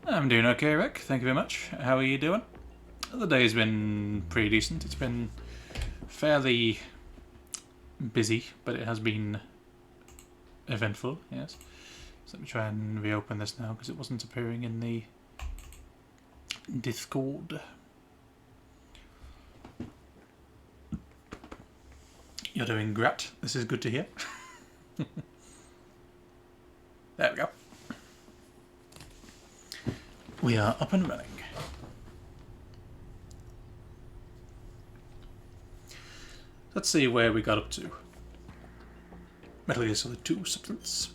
I'm doing okay, Rick. Thank you very much. How are you doing? The day's been pretty decent. It's been fairly busy, but it has been eventful, yes. So let me try and reopen this now because it wasn't appearing in the Discord. You're doing great. This is good to hear. There we go. We are up and running. Let's see where we got up to. Metal Gear Solid 2 Substance.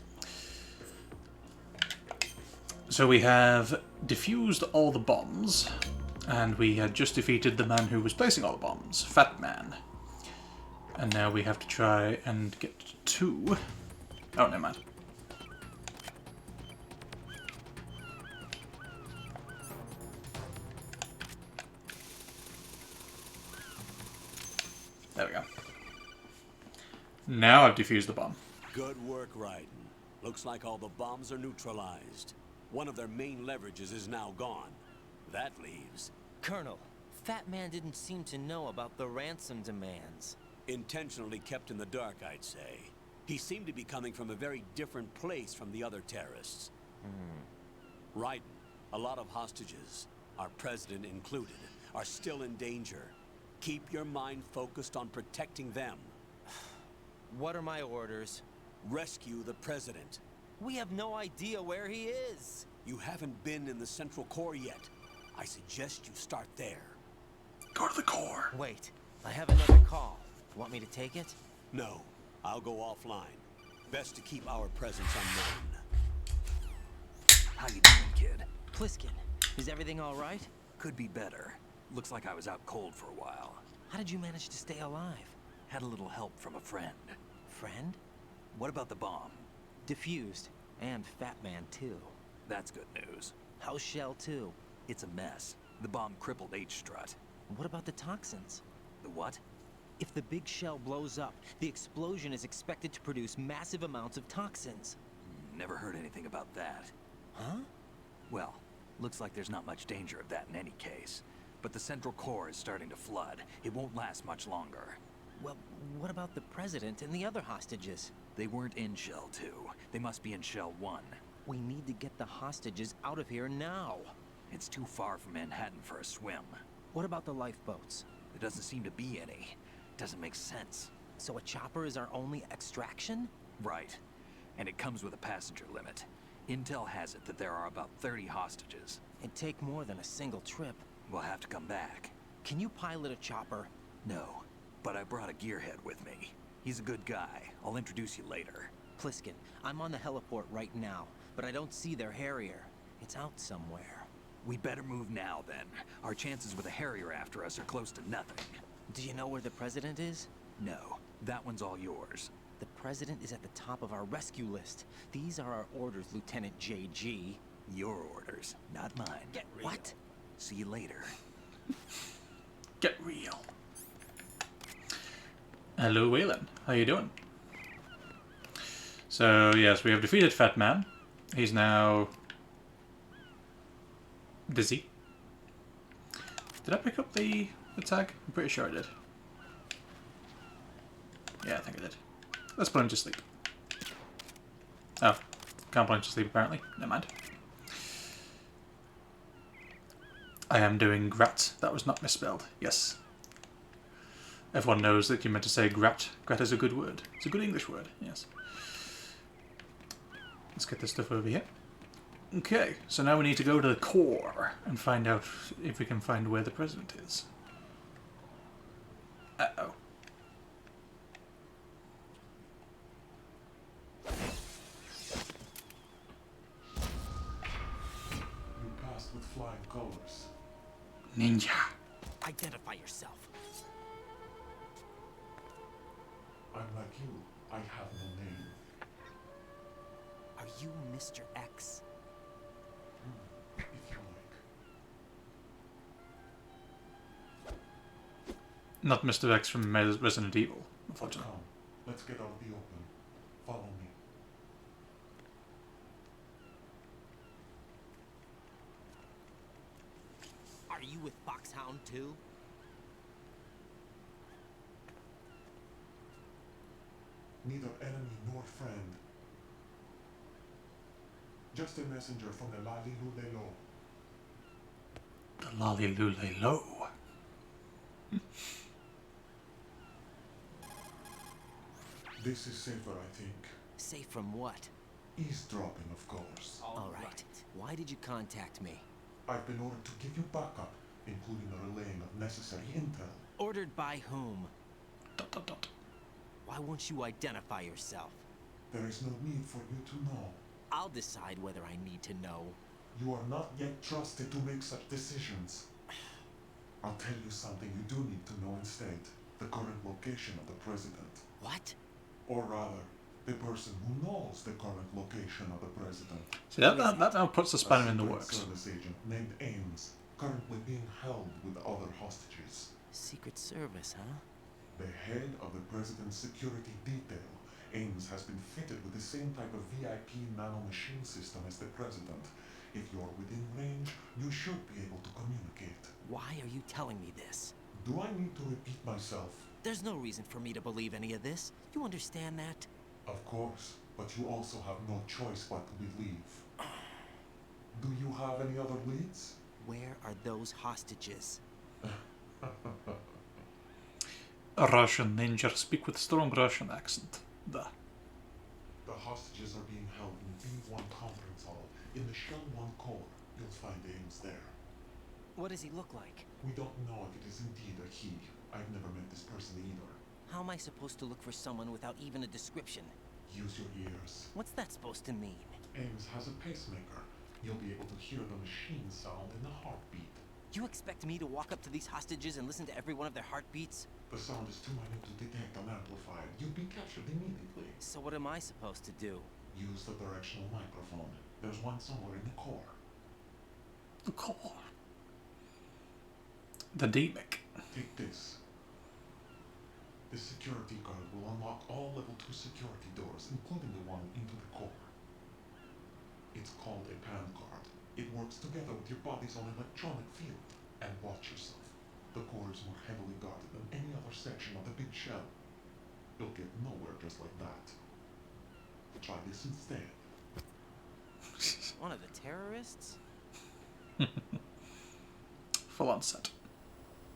So we have diffused all the bombs, and we had just defeated the man who was placing all the bombs, Fat Man. And now we have to try and get to... Oh, never mind. There we go. Now I've defused the bomb. Good work, Raiden. Looks like all the bombs are neutralized. One of their main leverages is now gone. That leaves... Colonel, Fat Man didn't seem to know about the ransom demands. Intentionally kept in the dark, I'd say. He seemed to be coming from a very different place from the other terrorists. Raiden, a lot of hostages, our president included, are still in danger. Keep your mind focused on protecting them. What are my orders? Rescue the president. We have no idea where he is. You haven't been in the Central Core yet. I suggest you start there. Go to the core. Wait, I have another call. Want me to take it? No, I'll go offline. Best to keep our presence unknown. How you doing, kid? Pliskin, is everything all right? Could be better. Looks like I was out cold for a while. How did you manage to stay alive? Had a little help from a friend. Friend? What about the bomb? Diffused. And Fat Man, too. That's good news. How's Shell, too? It's a mess. The bomb crippled H-Strut. What about the toxins? The what? If the big shell blows up, the explosion is expected to produce massive amounts of toxins. Never heard anything about that. Huh? Well, looks like there's not much danger of that in any case. But the Central Core is starting to flood. It won't last much longer. Well, what about the president and the other hostages? They weren't in Shell 2. They must be in Shell 1. We need to get the hostages out of here now. It's too far from Manhattan for a swim. What about the lifeboats? There doesn't seem to be any. Doesn't make sense. So a chopper is our only extraction? Right. And it comes with a passenger limit. Intel has it that there are about 30 hostages. It'd take more than a single trip. We'll have to come back. Can you pilot a chopper? No, but I brought a gearhead with me. He's a good guy. I'll introduce you later. Pliskin, I'm on the heliport right now, but I don't see their Harrier. It's out somewhere. We'd better move now, then. Our chances with a Harrier after us are close to nothing. Do you know where the president is? No, that one's all yours. The president is at the top of our rescue list. These are our orders, Lieutenant JG. Your orders, not mine. Get real. What? See you later. Get real. Hello, Waylon. How you doing? So, yes, we have defeated Fat Man. He's now... dizzy. Did I pick up the tag? I'm pretty sure I did. Yeah, I think I did. Let's put him to sleep. Oh, can't put him to sleep apparently. Never mind. I am doing grat. That was not misspelled. Yes. Everyone knows that you meant to say grat. Grat is a good word. It's a good English word, yes. Let's get this stuff over here. Okay, so now we need to go to the core and find out if we can find where the president is. Uh-oh. You passed with flying colors. Ninja. Identify yourself. I'm like you. I have no name. Are you Mr. X? If you like. Not Mr. X from Resident Evil, unfortunately. Come, let's get out the open. Follow me. you with Foxhound too? Neither enemy nor friend. Just a messenger from the Lali Lulelo. The lolly lule low. This is safer, I think. Safe from what? Eavesdropping, of course. All right. Why did you contact me? I've been ordered to give you backup, including the relaying of necessary intel. Ordered by whom? ... ... Why won't you identify yourself? There is no need for you to know. I'll decide whether I need to know. You are not yet trusted to make such decisions. I'll tell you something you do need to know instead. The current location of the president. What? Or rather, the person who knows the current location of the president. See, that now puts the spanner in the A works. Secret Service agent named Ames, currently being held with other hostages. Secret Service, huh? The head of the president's security detail, Ames, has been fitted with the same type of VIP nanomachine system as the president. If you're within range, you should be able to communicate. Why are you telling me this? Do I need to repeat myself? There's no reason for me to believe any of this. You understand that? Of course, but you also have no choice but to believe. Do you have any other leads? Where are those hostages? A Russian ninja speak with strong Russian accent. The hostages are being held in B1 conference hall in the Shell 1 core. You'll find Ames there. What does he look like? We don't know if it is indeed a he. I've never met this person either. How am I supposed to look for someone without even a description? Use your ears. What's that supposed to mean? Ames has a pacemaker. You'll be able to hear the machine sound in the heartbeat. You expect me to walk up to these hostages and listen to every one of their heartbeats? The sound is too minute to detect and amplify it. You'll be captured immediately. So what am I supposed to do? Use the directional microphone. There's one somewhere in the core. The core. The DMIC. Take this. This security card will unlock all level 2 security doors, including the one into the core. It's called a PAN card. It works together with your body's own electronic field. And watch yourself. The core is more heavily guarded than any other section of the big shell. You'll get nowhere just like that. Try this instead. One of the terrorists? Full on set.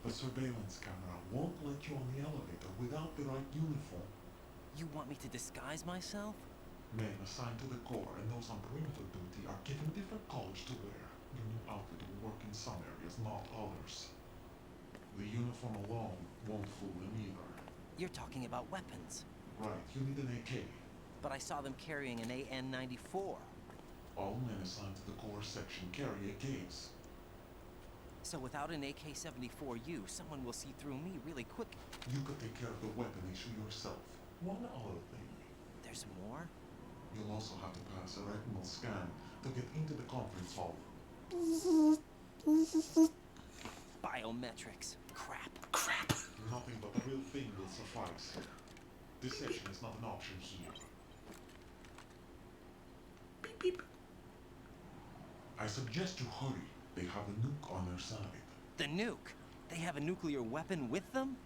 The surveillance camera won't let you on the elevator without the right uniform. You want me to disguise myself? Men assigned to the core and those on perimeter duty are given different colors to wear. Your new outfit will work in some areas, not others. The uniform alone won't fool them either. You're talking about weapons. Right, you need an AK. But I saw them carrying an AN-94. All men assigned to the core section carry AKs. So without an AK-74U, someone will see through me really quick. You could take care of the weapon issue yourself. One other thing. There's more? You'll also have to pass a retinal scan to get into the conference hall. Biometrics. Crap. Crap. Nothing but the real thing will suffice. Deception is not an option here. Beep beep. I suggest you hurry. They have a nuke on their side. The nuke? They have a nuclear weapon with them?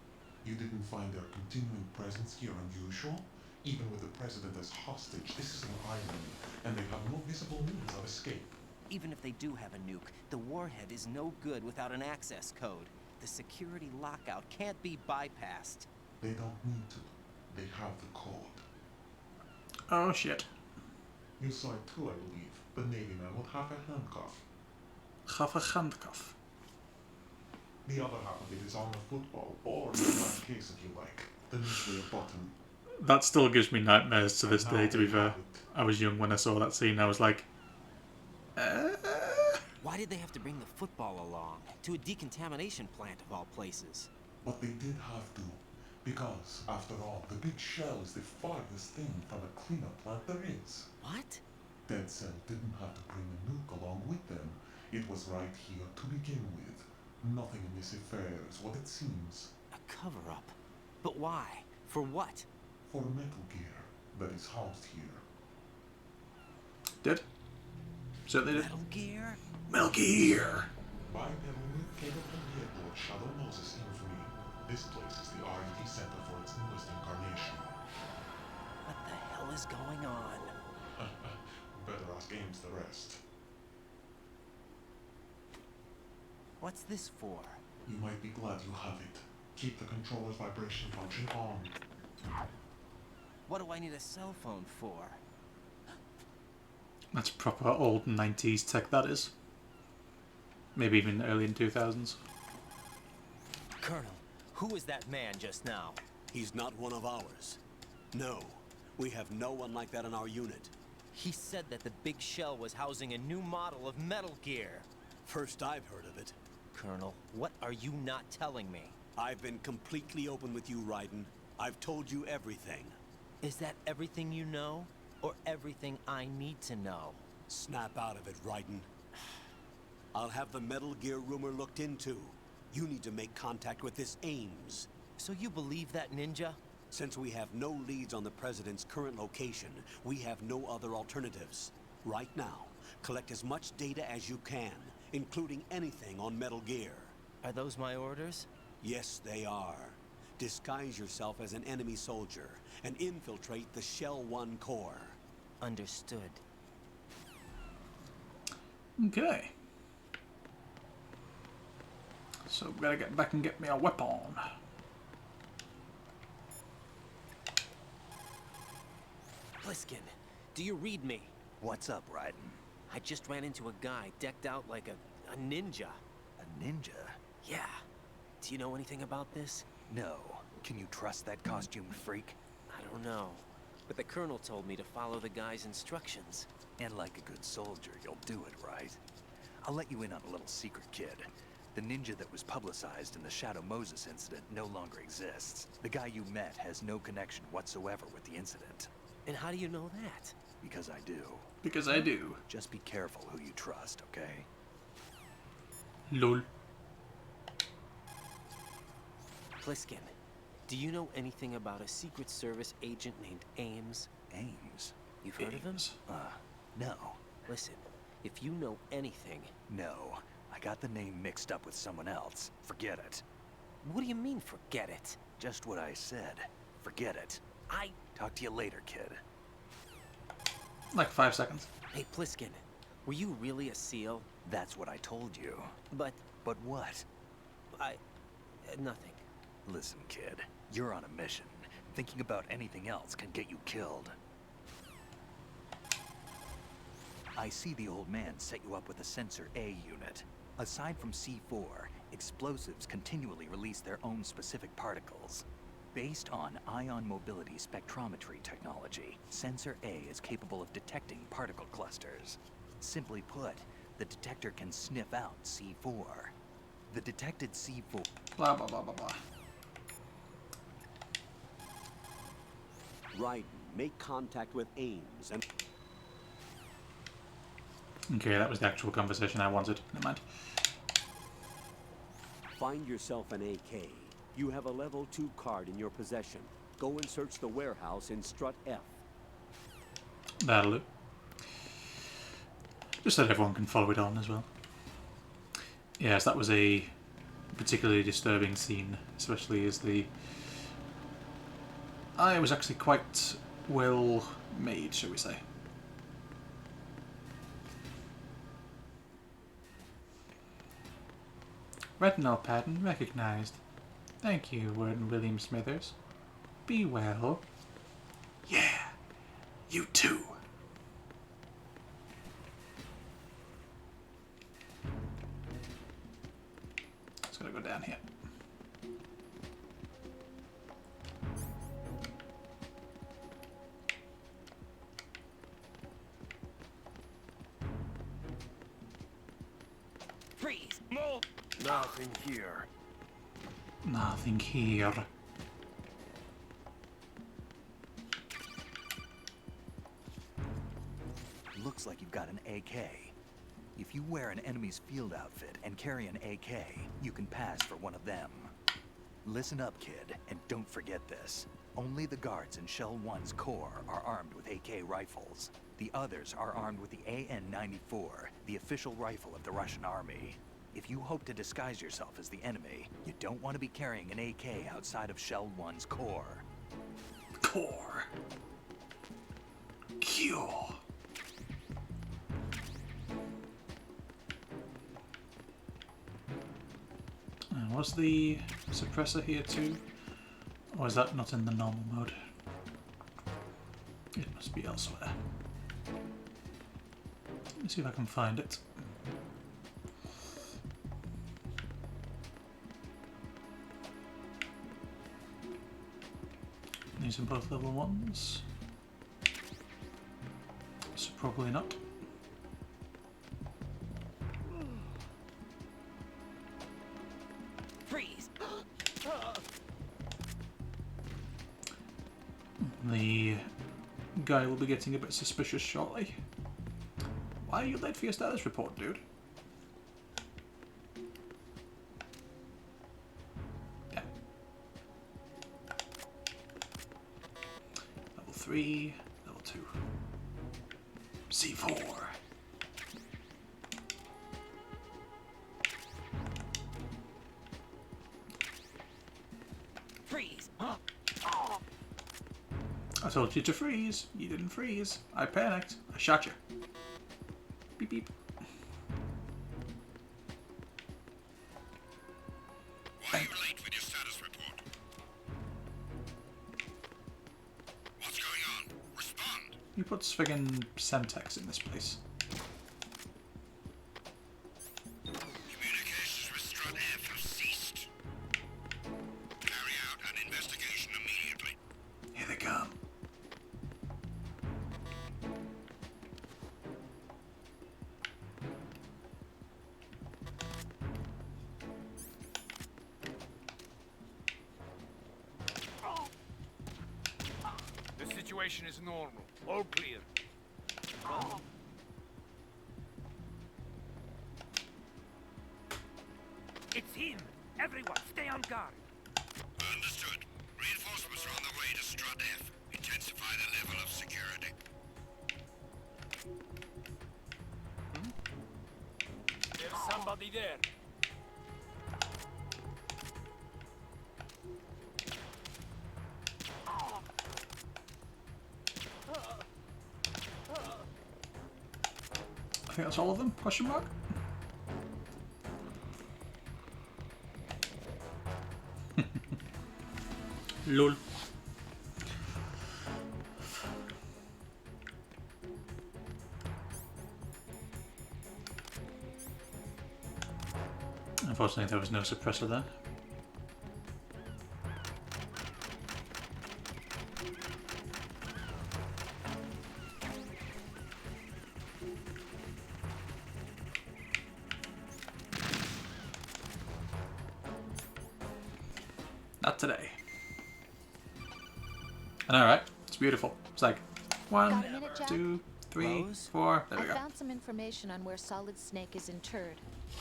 You didn't find their continuing presence here unusual? Even with the president as hostage, this is an island, and they have no visible means of escape. Even if they do have a nuke, the warhead is no good without an access code. The security lockout can't be bypassed. They don't need to. They have the code. Oh shit. You saw it too, I believe. The Navy man with half a handcuff. Half a handcuff. The other half of it is on the football, or in that case if you like, the nuclear button. That still gives me nightmares to this And now day, to be they fair. have it. I was young when I saw that scene. I was like, Why did they have to bring the football along? To a decontamination plant of all places. But they did have to. Because, after all, the big shell is the farthest thing from a cleanup plant there is. What? Dead Cell didn't have to bring a nuke along with them. It was right here to begin with. Nothing in this affair is what it seems. A cover-up. But why? For what? For Metal Gear that is housed here. did? Certainly did. Metal Gear? Metal Gear! Bipedal nuke capable vehicle of Shadow Moses infamy. This place is the R&D center for its newest incarnation. What the hell is going on? Better ask Ames the rest. What's this for? You might be glad you have it. Keep the controller's vibration function on. What do I need a cell phone for? That's proper old 90s tech, that is. Maybe even early in 2000s. Colonel, who was that man just now? He's not one of ours. No, we have no one like that in our unit. He said that the big shell was housing a new model of Metal Gear. First I've heard of it. Colonel, what are you not telling me? I've been completely open with you, Raiden. I've told you everything. Is that everything you know? Or everything I need to know? Snap out of it, Raiden. I'll have the Metal Gear rumor looked into. You need to make contact with this Ames. So you believe that ninja? Since we have no leads on the President's current location, we have no other alternatives. Right now, collect as much data as you can, including anything on Metal Gear. Are those my orders? Yes, they are. Disguise yourself as an enemy soldier and infiltrate the Shell 1 core. Understood. Okay. So gotta get back and get me a weapon. Pliskin, do you read me? What's up, Raiden? I just ran into a guy decked out like a ninja. A ninja? Yeah. Do you know anything about this? No. Can you trust that costumed freak? I don't know. But the colonel told me to follow the guy's instructions. And like a good soldier, you'll do it, right? I'll let you in on a little secret, kid. The ninja that was publicized in the Shadow Moses incident no longer exists. The guy you met has no connection whatsoever with the incident. And how do you know that? Because I do. Because I do. Just be careful who you trust, okay? Lol. Pliskin, do you know anything about a Secret Service agent named Ames? Ames? You've heard of him? Ames. No. Listen, if you know anything... No. I got the name mixed up with someone else. Forget it. What do you mean, forget it? Just what I said. Forget it. Talk to you later, kid. Like 5 seconds. Hey, Pliskin, were you really a SEAL? That's what I told you. But But what? nothing. Listen, kid. You're on a mission. Thinking about anything else can get you killed. I see the old man set you up with a Sensor A unit. Aside from C4, explosives continually release their own specific particles. Based on ion mobility spectrometry technology, Sensor A is capable of detecting particle clusters. Simply put, the detector can sniff out C4. The detected C4... Blah, blah, blah, blah, blah. Raiden, make contact with Ames and... Okay, that was the actual conversation I wanted. Never mind. Find yourself an AK. You have a level 2 card in your possession. Go and search the warehouse in Strut F. That'll do. Just so that everyone can follow it on as well. Yes, that was a particularly disturbing scene, especially as the... it was actually quite well made, shall we say. Retinal pattern recognized. Thank you, Warden William Smithers. Be well. Yeah, you too. Just gotta go down here. Freeze! No! Nothing here. Nothing here. Looks like you've got an AK. If you wear an enemy's field outfit and carry an AK, you can pass for one of them. Listen up, kid, and don't forget this. Only the guards in Shell 1's core are armed with AK rifles. The others are armed with the AN-94, the official rifle of the Russian army. If you hope to disguise yourself as the enemy, you don't want to be carrying an AK outside of Shell 1's core. Core. Cure. Was the suppressor here too? Or is that not in the normal mode? It must be elsewhere. Let me see if I can find it. These are both level 1s. So probably not. Freeze! The guy will be getting a bit suspicious shortly. Why are you late for your status report, dude? Yeah. Level 3, level 2. C4. Freeze! I told you to freeze. You didn't freeze. I panicked. I shot you. Beep beep. Why are you late with your status report? What's going on? Respond! You put friggin' Semtex in this place. Communications with Strut F have ceased. Carry out an investigation immediately. Here they come. The situation is normal. All clear. It's him! Everyone, stay on guard! Understood. Reinforcements are on the way to Strut F. Intensify the level of security. There's somebody there. I think that's all of them? Question mark? Lol. Unfortunately, there was no suppressor there. Not today. And alright, it's beautiful. It's like Got 1, a minute, Jack? 2, 3, Rose? 4. There I we go. found some information on where Solid Snake is interred.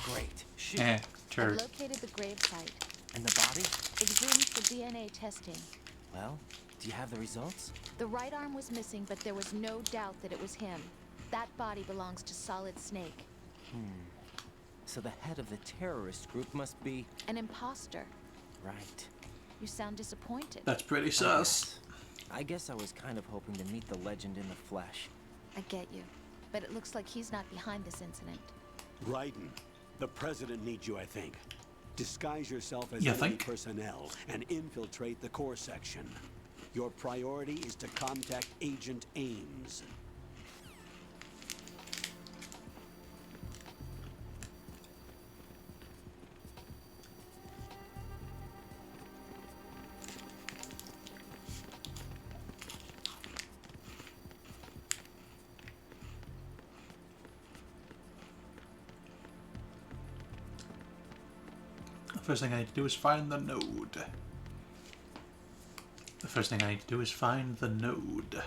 Great. Shoot. Eh, I've turd. located the grave site. And the body? Exhumed for DNA testing. Well, do you have the results? The right arm was missing, but there was no doubt that it was him. That body belongs to Solid Snake. So the head of the terrorist group must be... An imposter. Right. You sound disappointed. That's pretty sus. I guess I was kind of hoping to meet the legend in the flesh. I get you. But it looks like he's not behind this incident. Raiden, the president needs you, I think. Disguise yourself as You enemy think? personnel and infiltrate the core section. Your priority is to contact Agent Ames. The first thing I need to do is find the node. The first thing I need to do is find the node.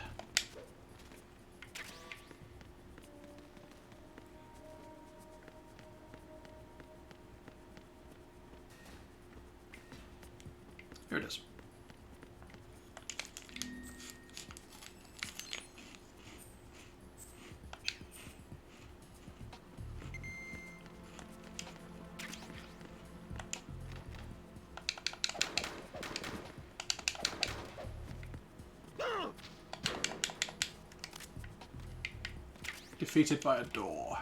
Here it is. defeated by a door.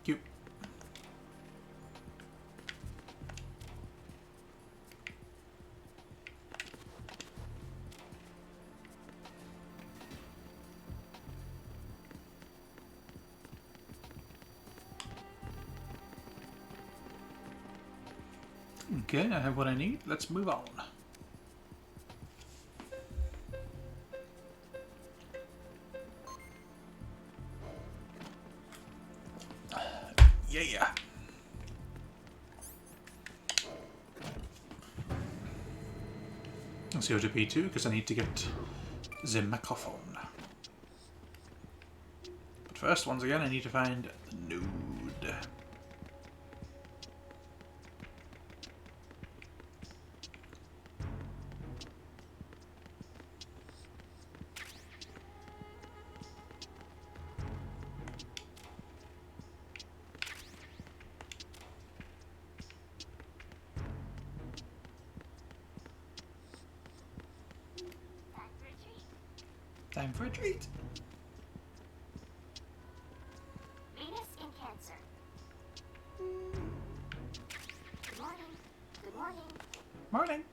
Cute. Okay, I have what I need. Let's move on. Yeah. Let's go to P2 because I need to get the microphone. But first, once again, I need to find the node. Time for a treat. Venus in Cancer. Good morning. Good morning. Morning.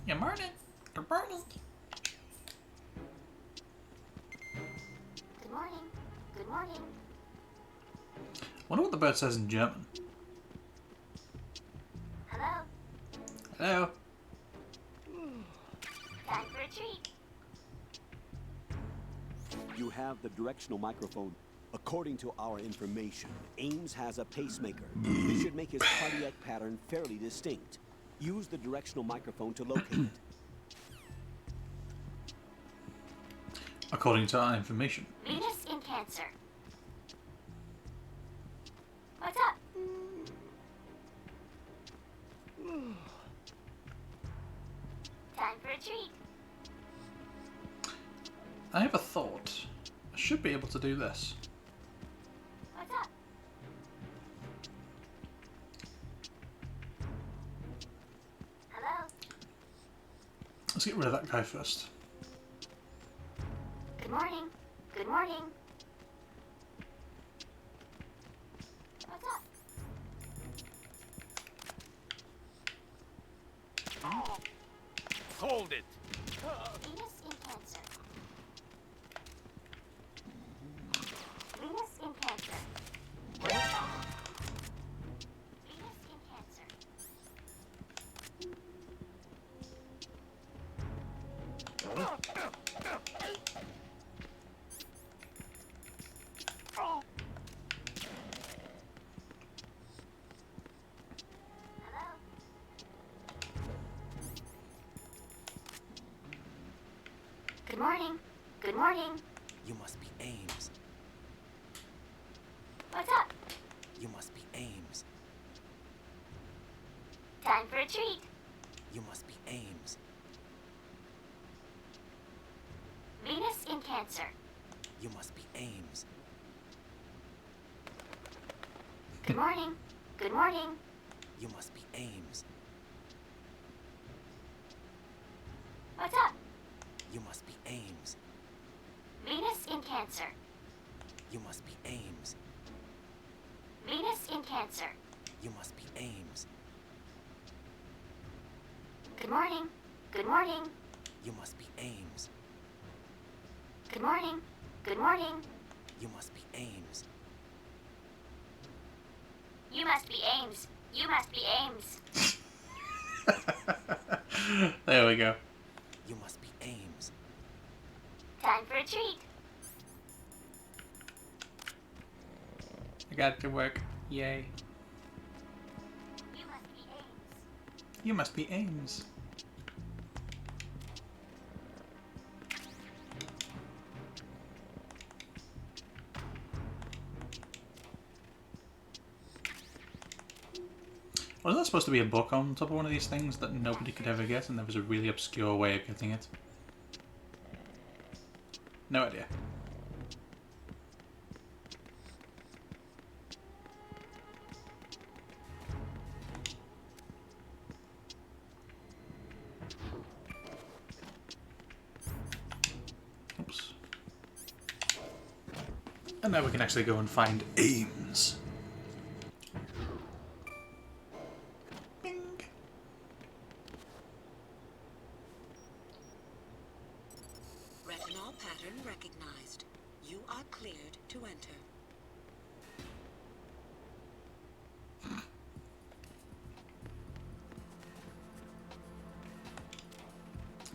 Yeah, morning. Good morning. Good morning. Good morning. Wonder what the bird says in German. Hello. Hello. Time for a treat. You have the directional microphone. According to our information, Ames has a pacemaker. This should make his cardiac pattern fairly distinct. Use the directional microphone to locate it. According to our information. Venus in Cancer. What's up? Time for a treat. I have a thought. I should be able to do this. What's up? Hello. Let's get rid of that guy first. Good morning. Good morning. What's up? Hold it. Venus in Cancer. Venus in Cancer. Venus in Cancer. Hello. Good morning. Good morning. You must be Ames. What's up? You must be Ames. Time for a treat. You must be Ames. Venus in Cancer. You must be Ames. Good morning. Good morning. You must be Ames. What's up? You must be Ames. Venus in Cancer. You must be Ames. Venus in Cancer. You must be Ames. Good morning. Good morning. You must be Ames. Good morning. Good morning. You must be Ames. You must be Ames. You must be Ames. There we go. You must be Ames. Time for a treat. I got it to work. Yay. You must be Ames. You must be Ames. Was there supposed to be a book on top of one of these things that nobody could ever get, and there was a really obscure way of getting it? No idea. Oops. And now we can actually go and find Ames. Bing. Retinol pattern recognized. You are cleared to enter.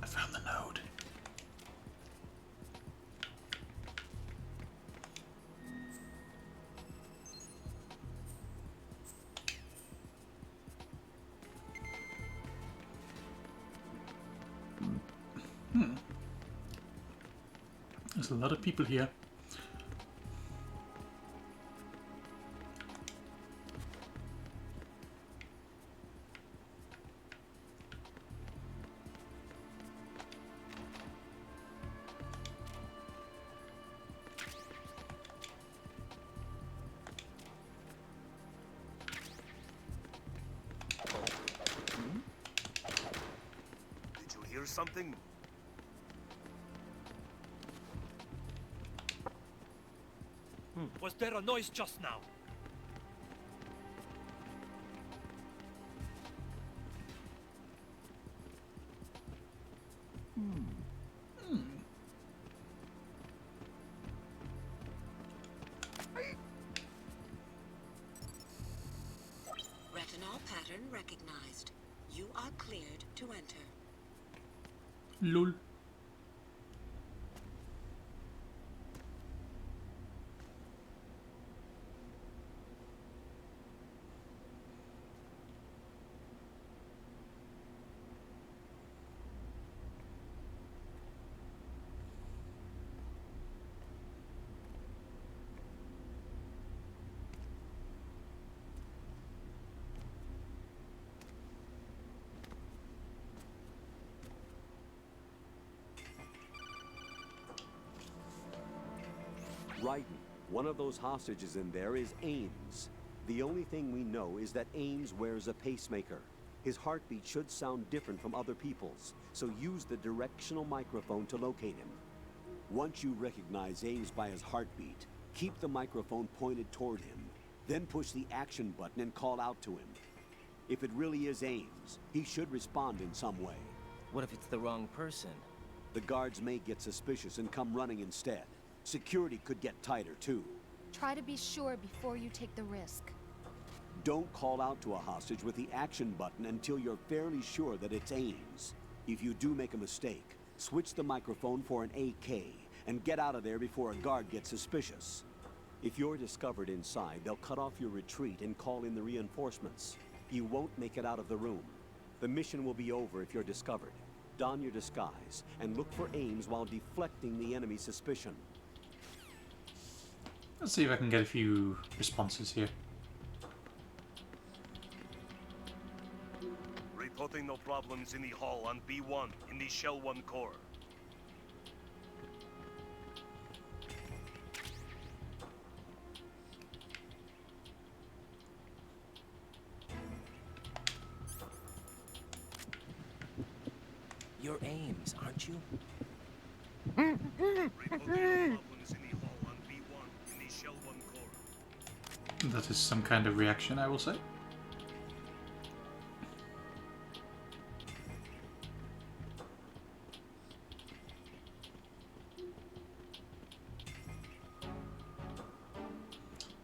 I found the node. There's a lot of people here. Did you hear something? Was there a noise just now? Retinol pattern recognized. You are cleared to enter. Lol. Right. One of those hostages in there is Ames. The only thing we know is that Ames wears a pacemaker. His heartbeat should sound different from other people's, so use the directional microphone to locate him. Once you recognize Ames by his heartbeat, keep the microphone pointed toward him. Then push the action button and call out to him. If it really is Ames, he should respond in some way. What if it's the wrong person? The guards may get suspicious and come running instead. Security could get tighter, too. Try to be sure before you take the risk. Don't call out to a hostage with the action button until you're fairly sure that it's Ames. If you do make a mistake, switch the microphone for an AK and get out of there before a guard gets suspicious. If you're discovered inside, they'll cut off your retreat and call in the reinforcements. You won't make it out of the room. The mission will be over if you're discovered. Don your disguise and look for Ames while deflecting the enemy's suspicion. Let's see if I can get a few responses here. Reporting no problems in the hall on B1 in the Shell 1 core. You're Ames, aren't you? Reporting no problems in the hall on B1 in the Shell 1 core. That is some kind of reaction, I will say.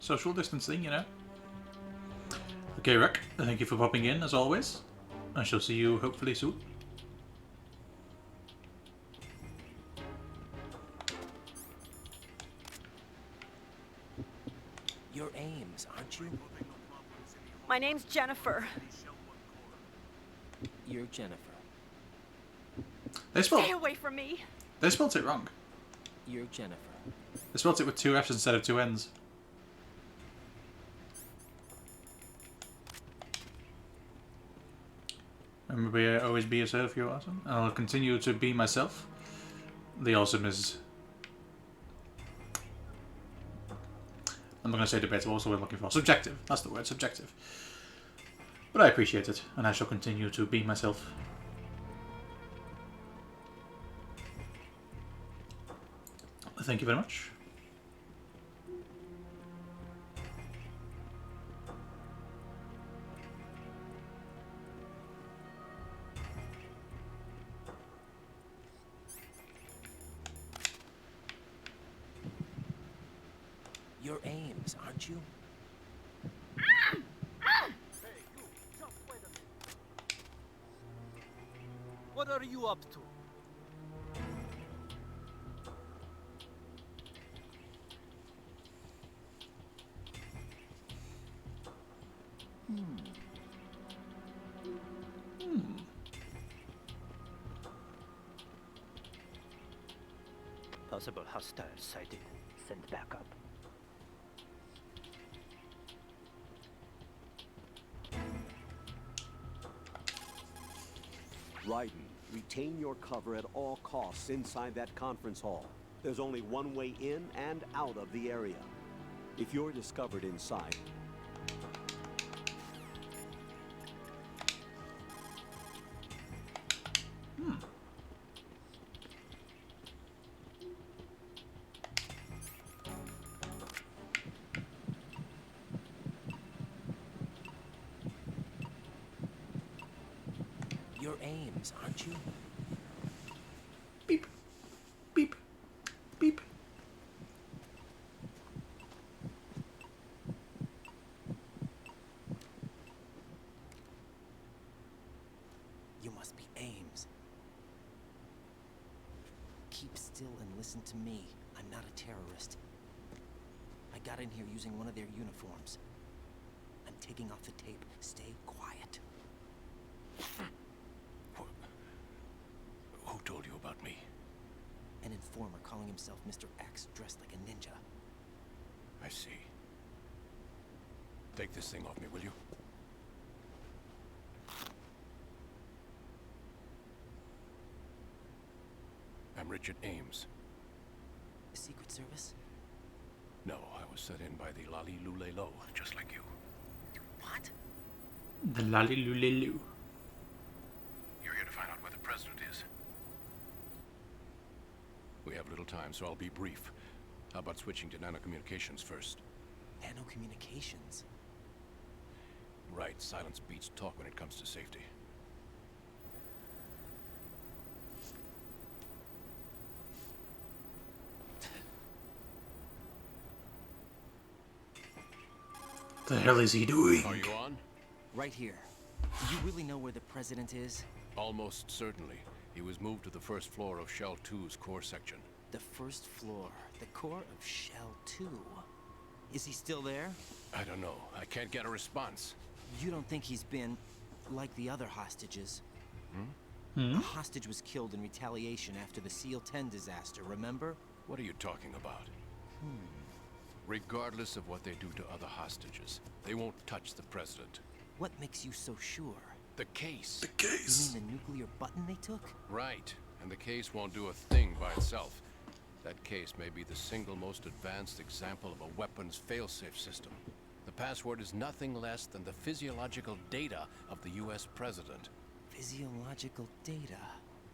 Social distancing, you know. Okay, Rick, thank you for popping in, as always. I shall see you hopefully soon. You're Ames, aren't you? My name's Jennifer. You're Jennifer. They spelled, Stay away from me. they spelled it wrong. You're Jennifer. They spelled it with 2 F's instead of 2 N's. Remember, always be yourself, you're awesome. I'll continue to be myself. The awesome is... I'm not going to say debatable, also what I'm looking for. Subjective. That's the word, subjective. But I appreciate it, and I shall continue to be myself. Thank you very much. You're Ames, aren't you? Hey, you, just wait a minute. What are you up to? Possible hostiles sighted. Send backup. Raiden, retain your cover at all costs inside that conference hall. There's only one way in and out of the area. If you're discovered inside... You're Ames, aren't you? Beep. Beep. Beep. You must be Ames. Keep still and listen to me. I'm not a terrorist. I got in here using one of their uniforms. I'm taking off the tape. Stay quiet. Who told you about me? An informer calling himself Mr. X, dressed like a ninja. I see. Take this thing off me, will you? I'm Richard Ames. The Secret Service? No, I was set in by the Lali Lule Lo, just like you. What? The lolly lulelu. You're here to find out where the president is. We have little time, so I'll be brief. How about switching to nanocommunications first? Nanocommunications? Right, silence beats talk when it comes to safety. The hell is he doing? Are you on? Right here. Do you really know where the president is? Almost certainly. He was moved to the first floor of Shell 2's core section. The first floor. The core of Shell 2. Is he still there? I don't know. I can't get a response. You don't think he's been like the other hostages? A hostage was killed in retaliation after the SEAL 10 disaster, remember? What are you talking about? Regardless of what they do to other hostages, they won't touch the president. What makes you so sure? The case. The You case. mean the nuclear button they took? Right. And the case won't do a thing by itself. That case may be the single most advanced example of a weapons failsafe system. The password is nothing less than the physiological data of the US president. Physiological data.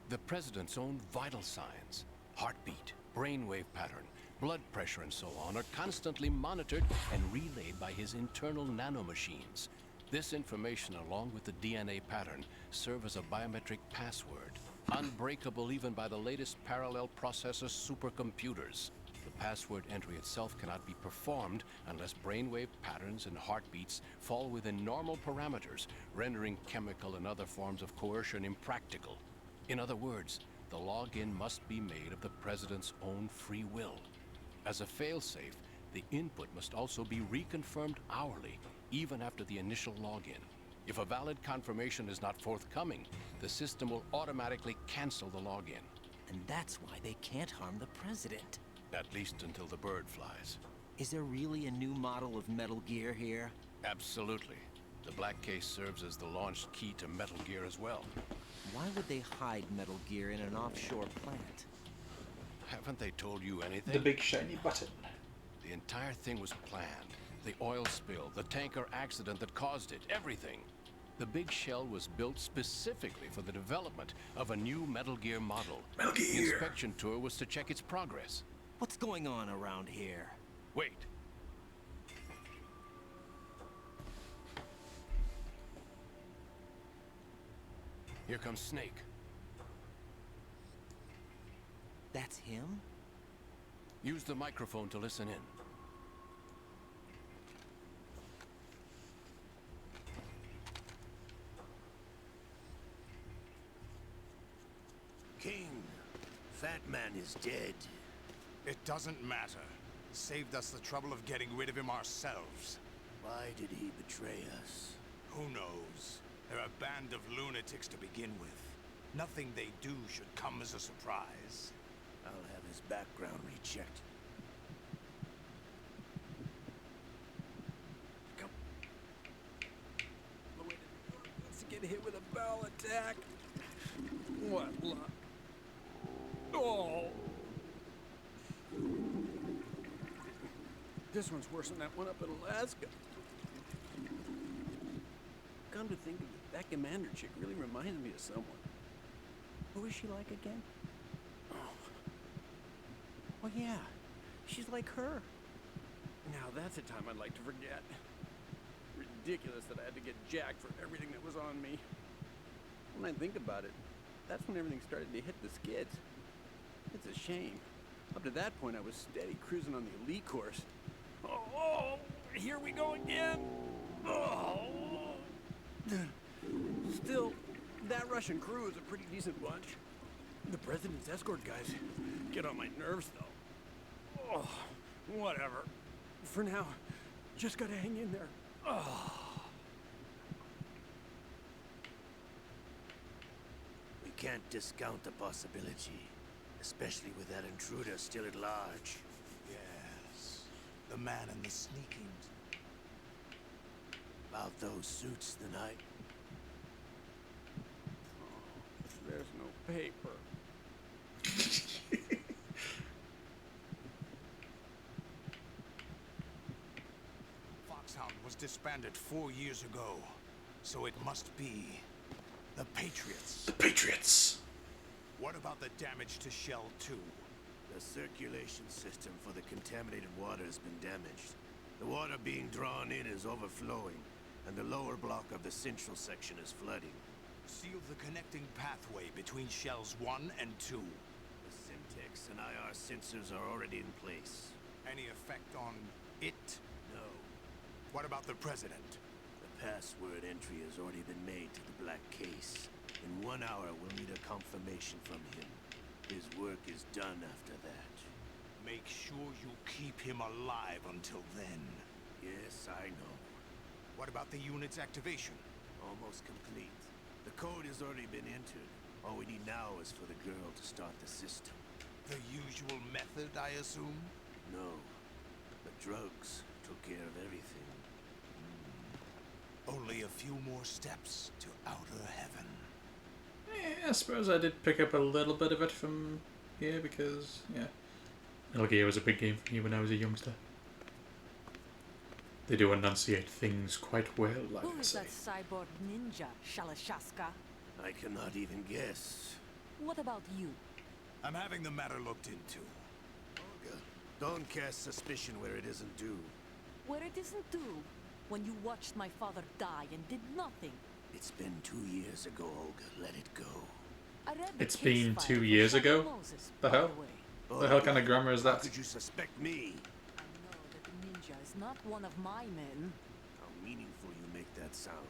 The president's own vital signs, heartbeat, brainwave pattern, blood pressure and so on are constantly monitored and relayed by his internal nanomachines. This information, along with the DNA pattern, serve as a biometric password, unbreakable even by the latest parallel processor supercomputers. The password entry itself cannot be performed unless brainwave patterns and heartbeats fall within normal parameters, rendering chemical and other forms of coercion impractical. In other words, the login must be made of the president's own free will. As a failsafe, the input must also be reconfirmed hourly, even after the initial login. If a valid confirmation is not forthcoming, the system will automatically cancel the login. And that's why they can't harm the president. At least until the bird flies. Is there really a new model of Metal Gear here? Absolutely. The black case serves as the launch key to Metal Gear as well. Why would they hide Metal Gear in an offshore plant? Haven't they told you anything? The big shiny button. The entire thing was planned. The oil spill, the tanker accident that caused it, everything. The big shell was built specifically for the development of a new Metal Gear model. Metal Gear. The inspection tour was to check its progress. What's going on around here? Wait. Here comes Snake. That's him? Use the microphone to listen in. King, Fat Man is dead. It doesn't matter. Saved us the trouble of getting rid of him ourselves. Why did he betray us? Who knows? They're a band of lunatics to begin with. Nothing they do should come as a surprise. I'll have his background rechecked. Come. The way to get hit with a barrel attack. What luck? Oh! This one's worse than that one up in Alaska. Come to think of it, that commander chick really reminds me of someone. Who is she like again? Oh yeah, she's like her. Now that's a time I'd like to forget. Ridiculous that I had to get jacked for everything that was on me. When I think about it, that's when everything started to hit the skids. It's a shame. Up to that point, I was steady cruising on the elite course. Oh, here we go again. Oh. Still, that Russian crew is a pretty decent bunch. The president's escort guys get on my nerves, though. Oh, whatever. For now, just gotta hang in there. Oh. We can't discount the possibility, especially with that intruder still at large. Yes, the man in the sneaking. About those suits tonight. Oh, there's no paper. Foxhound was disbanded 4 years ago, so it must be the Patriots. The Patriots. What about the damage to Shell 2? The circulation system for the contaminated water has been damaged. The water being drawn in is overflowing, and the lower block of the central section is flooding. Seal the connecting pathway between Shells 1 and 2. The Simtex and IR sensors are already in place. Any effect on it? No. What about the President? The password entry has already been made to the black case. In 1 hour, we'll need a confirmation from him. His work is done after that. Make sure you keep him alive until then. Yes, I know. What about the unit's activation? Almost complete. The code has already been entered. All we need now is for the girl to start the system. The usual method, I assume? No. The drugs took care of everything. Only a few more steps to outer heaven. Yeah, I suppose I did pick up a little bit of it from here because, yeah, Metal Gear was a big game for me when I was a youngster. They do enunciate things quite well, like I Who is say. that cyborg ninja, Shalashaska? I cannot even guess. What about you? I'm having the matter looked into. Olga, don't cast suspicion where it isn't due. Where it isn't due, when you watched my father die and did nothing. It's been 2 years ago, Olga. Let it go. I read the It's case been file 2 for years Shadow ago? Moses, The by hell? way. The hell kind of grammar is How that? could you suspect me? I know that the ninja is not one of my men. How meaningful you make that sound.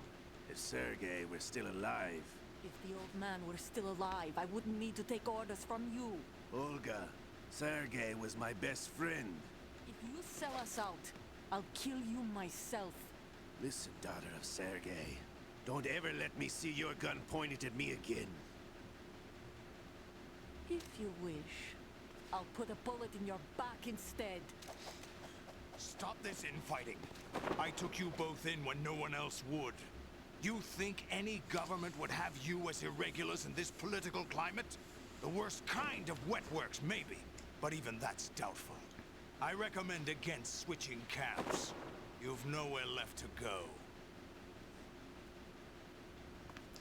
If Sergei were still alive. If the old man were still alive, I wouldn't need to take orders from you. Olga, Sergei was my best friend. If you sell us out, I'll kill you myself. Listen, daughter of Sergei. Don't ever let me see your gun pointed at me again. If you wish, I'll put a bullet in your back instead. Stop this infighting. I took you both in when no one else would. You think any government would have you as irregulars in this political climate? The worst kind of wet works, maybe. But even that's doubtful. I recommend against switching camps. You've nowhere left to go.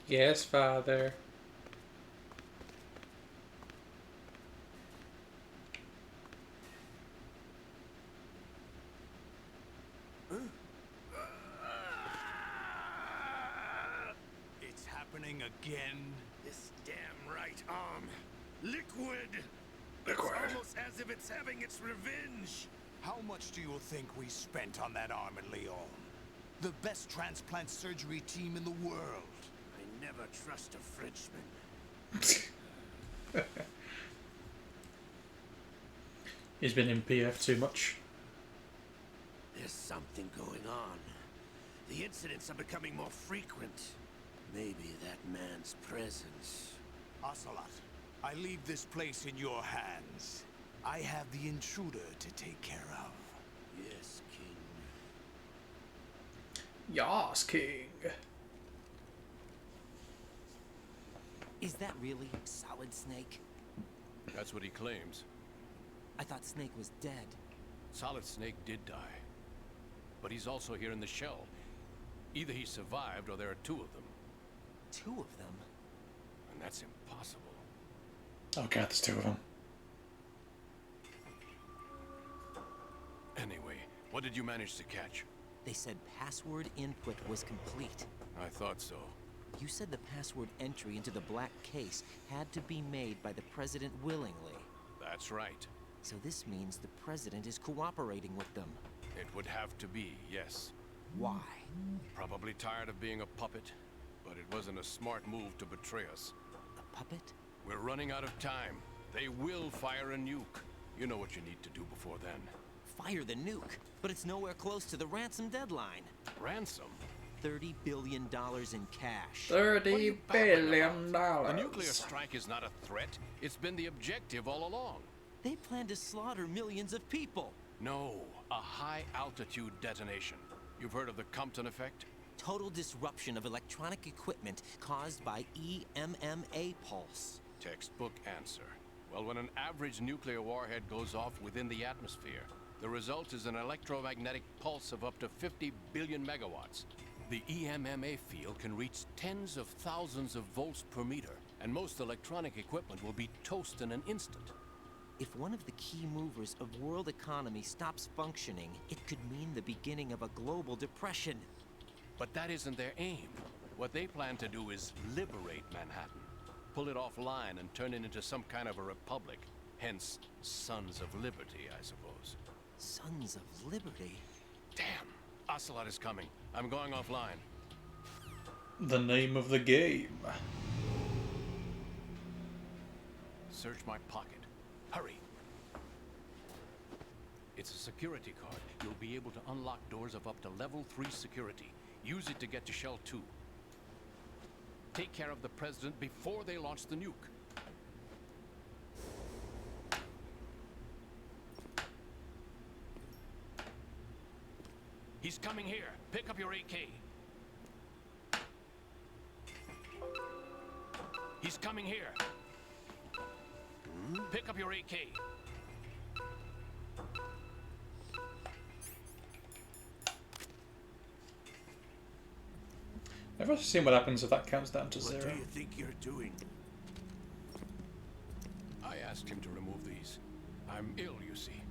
Yes, Father. It's happening again. This damn right arm. Liquid! It's almost as if it's having its revenge. How much do you think we spent on that arm in Lyon? The best transplant surgery team in the world. I never trust a Frenchman. He's been in PF too much. There's something going on. The incidents are becoming more frequent. Maybe that man's presence. Ocelot, I leave this place in your hands. I have the intruder to take care of. Yes, King. Yas, King. Is that really Solid Snake? That's what he claims. I thought Snake was dead. Solid Snake did die. But he's also here in the shell. Either he survived or there are two of them. Two of them? And that's impossible. Oh god, there's two of them. Anyway, what did you manage to catch? They said password input was complete. I thought so. You said the password entry into the black case had to be made by the president willingly. That's right. So this means the president is cooperating with them. It would have to be, yes. Why? Probably tired of being a puppet, but it wasn't a smart move to betray us. A puppet? We're running out of time. They will fire a nuke. You know what you need to do before then. Fire the nuke, but it's nowhere close to the ransom deadline. Ransom? $30 billion in cash. $30 billion. The nuclear strike is not a threat. It's been the objective all along. They plan to slaughter millions of people. No, a high-altitude detonation. You've heard of the Compton effect? Total disruption of electronic equipment caused by EMMA pulse. Textbook answer. Well, when an average nuclear warhead goes off within the atmosphere, the result is an electromagnetic pulse of up to 50 billion megawatts. The EMMA field can reach tens of thousands of volts per meter, and most electronic equipment will be toast in an instant. If one of the key movers of world economy stops functioning, it could mean the beginning of a global depression. But that isn't their aim. What they plan to do is liberate Manhattan. Pull it offline and turn it into some kind of a republic. Hence, Sons of Liberty, I suppose. Sons of Liberty? Damn! Ocelot is coming. I'm going offline. The name of the game. Search my pocket. Hurry! It's a security card. You'll be able to unlock doors of up to level 3 security. Use it to get to Shell 2. Take care of the president before they launch the nuke. He's coming here. Pick up your AK. He's coming here. Pick up your AK. I've also seen what happens if that counts down to 0. What do you think you're doing? I asked him to remove these. I'm ill, you see.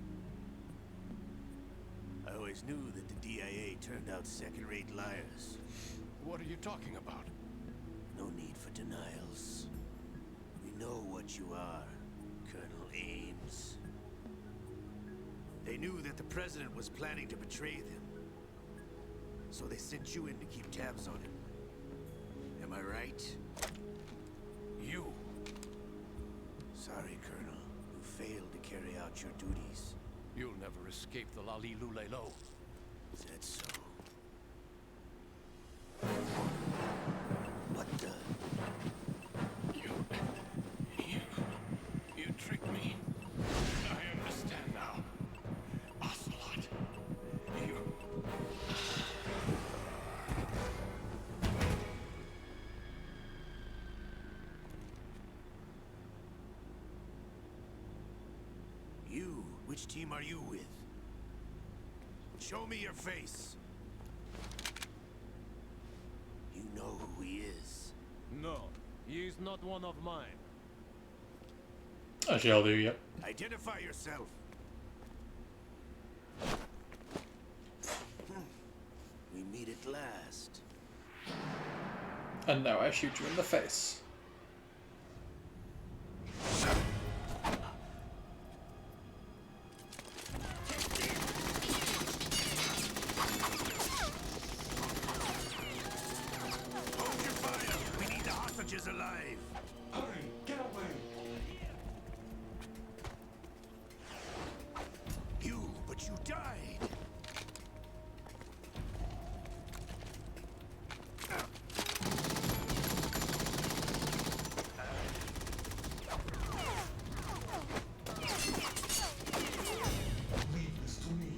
I always knew that the DIA turned out second-rate liars. What are you talking about? No need for denials. We know what you are, Colonel Ames. They knew that the president was planning to betray them. So they sent you in to keep tabs on him. Am I right? You. Sorry, Colonel. You failed to carry out your duties. You'll never escape the Lali Lule Lo. Is that so? What the? You tricked me. I understand now. Ocelot. Which team are you with? Show me your face. You know who he is. No, he is not one of mine. Actually, I'll do, yep. Identify yourself. We meet at last. And now I shoot you in the face. Hold your fire. We need the hostages alive. Hurry, get away! But you died. Leave this to me.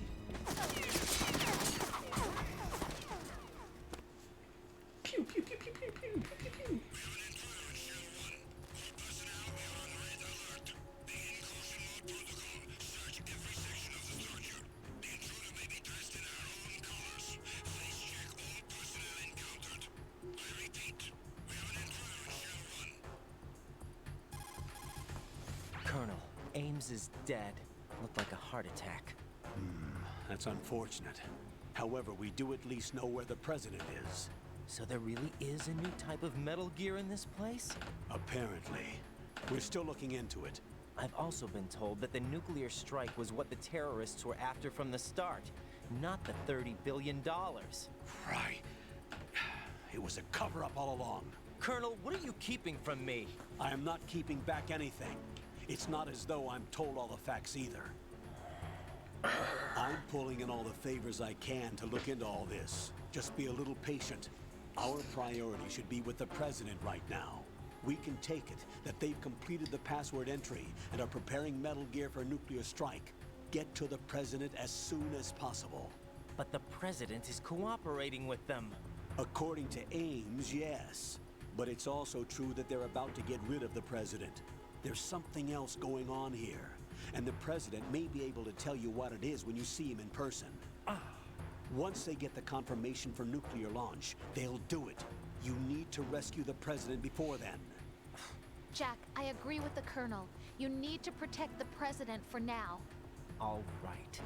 Pew, pew, pew, pew, pew, pew, pew, pew. Colonel, Ames is dead. Looked like a heart attack. That's unfortunate. However, we do at least know where the president is. So there really is a new type of Metal Gear in this place? Apparently. We're still looking into it. I've also been told that the nuclear strike was what the terrorists were after from the start, not the $30 billion. Right. It was a cover-up all along. Colonel, what are you keeping from me? I am not keeping back anything. It's not as though I'm told all the facts either. I'm pulling in all the favors I can to look into all this. Just be a little patient. Our priority should be with the president right now. We can take it that they've completed the password entry and are preparing Metal Gear for nuclear strike. Get to the president as soon as possible. But the president is cooperating with them. According to Ames, yes. But it's also true that they're about to get rid of the president. There's something else going on here. And the president may be able to tell you what it is when you see him in person. Once they get the confirmation for nuclear launch, they'll do it. You need to rescue the president before then. Jack, I agree with the Colonel. You need to protect the president for now. All right.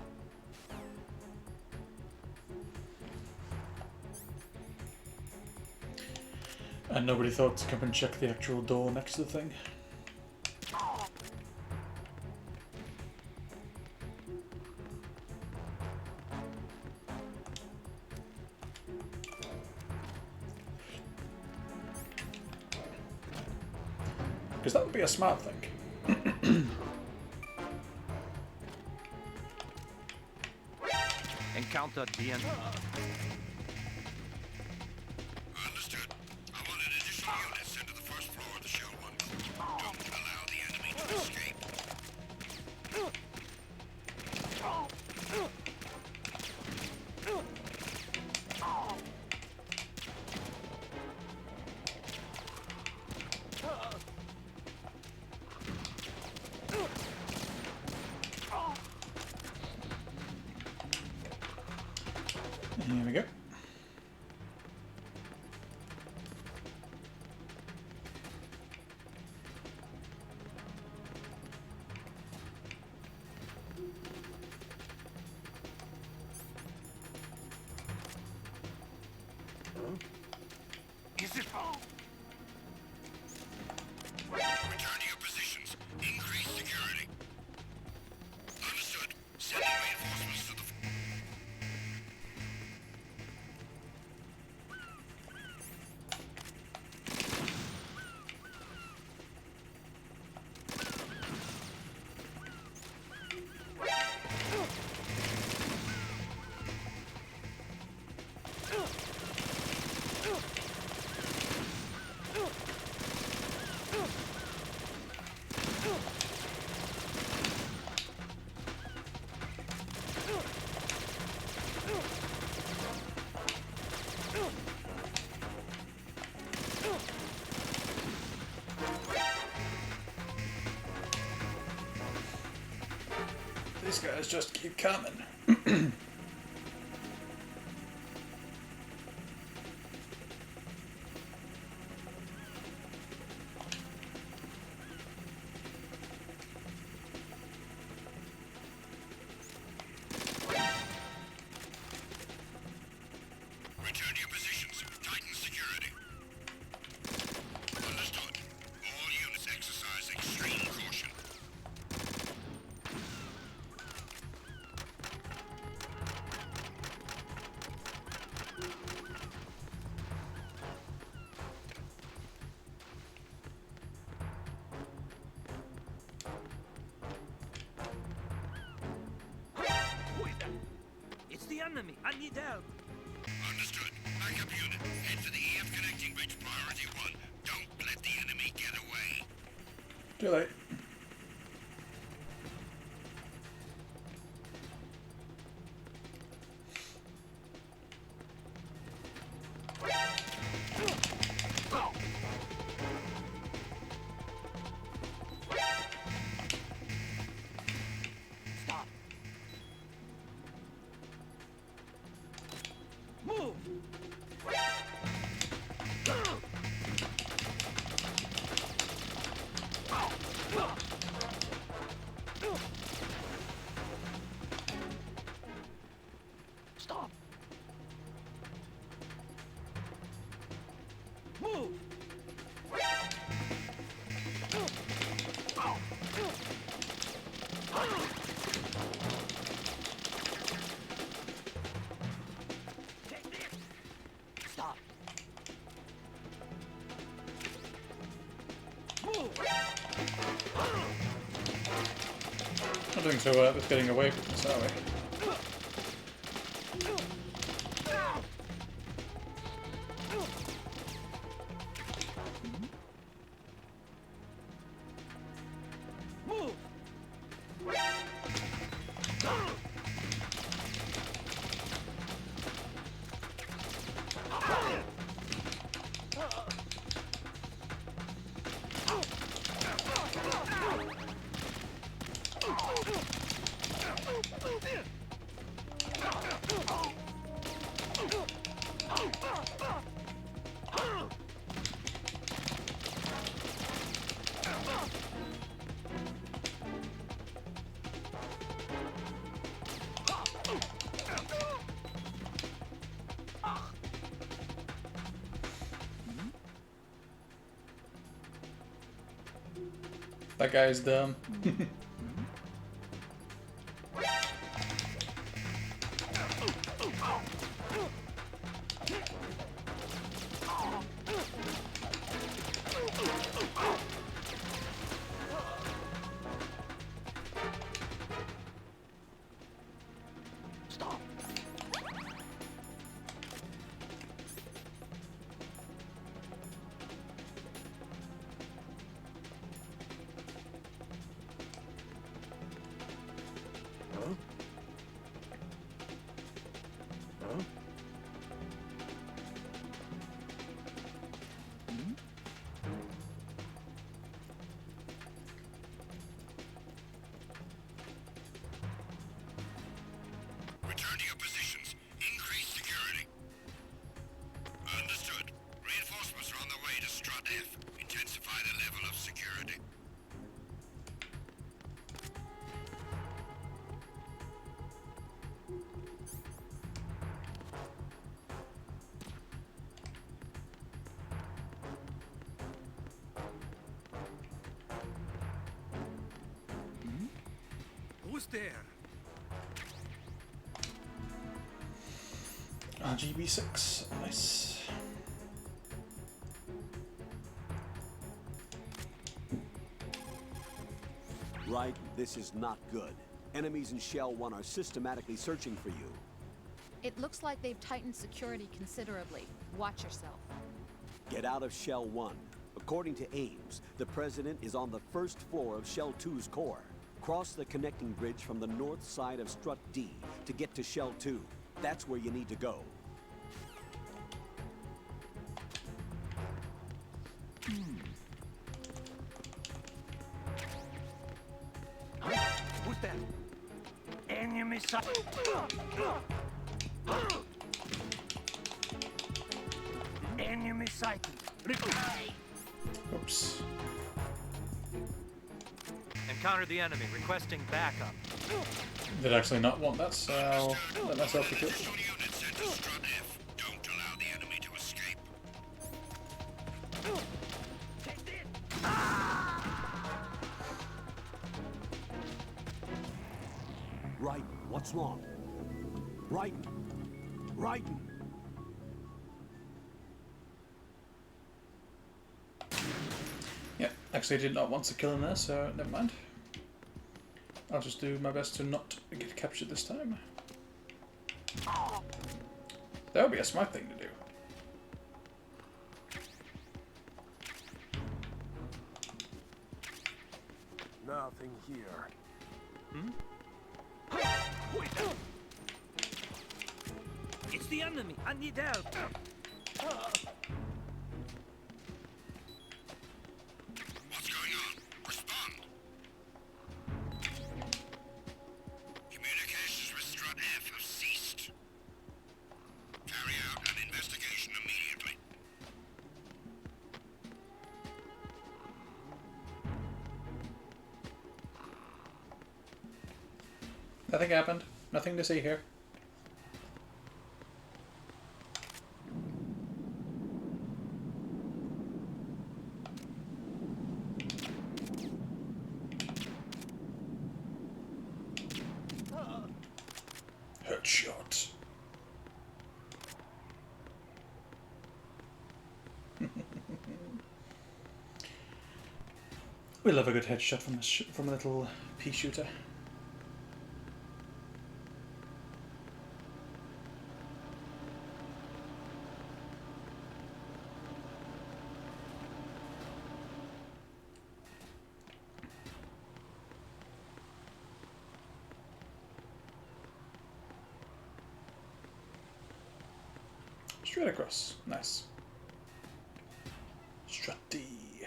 And nobody thought to come and check the actual door next to the thing. Because that would be a smart thing. Encounter DN. Understood. I want an additional unit sent to the first floor of the shell one. Don't allow the enemy to escape. Here we go. Is it all? Return to your positions. Increase security. Understood. Sending reinforcements to the... guys just keep coming. Return to your positions. Tighten security. Understood. All units exercise extreme caution. Who is that? It's the enemy. I need help. Understood. Backup unit. Head for the EF connecting bridge. Priority 1. Don't let the enemy get away. Too late. Stop. Move. Stop. Move. Take this. Stop. Move. Not doing so well with getting away from this, are we? Move. That guy's dumb. Stop. Huh? Huh? Return to your positions. Increase security. Understood. Reinforcements are on the way to Strut F. Intensify the level of security. Who's there? RGB6. Nice. Right, this is not good. Enemies in Shell 1 are systematically searching for you. It looks like they've tightened security considerably. Watch yourself. Get out of Shell 1. According to Ames, the President is on the first floor of Shell 2's core. Cross the connecting bridge from the north side of Strut D to get to Shell 2. That's where you need to go. Huh? Who's that? sighted. Enemy sighted. Oops. Encountered the enemy, requesting backup. Did actually not want that, so I'll let myself be killed. Don't allow the enemy to escape. Raiden, what's wrong? Raiden! Raiden! Yeah, actually I did not want to kill him there, so never mind. I'll just do my best to not get captured this time. That would be a smart thing to do. Nothing here. It's the enemy. I need help. What's going on? Respond. Communications with Strut F have ceased. Carry out an investigation immediately. Nothing happened. Nothing to see here. Headshot. We love a good headshot from a little pea shooter. Straight across. Nice. Strutty.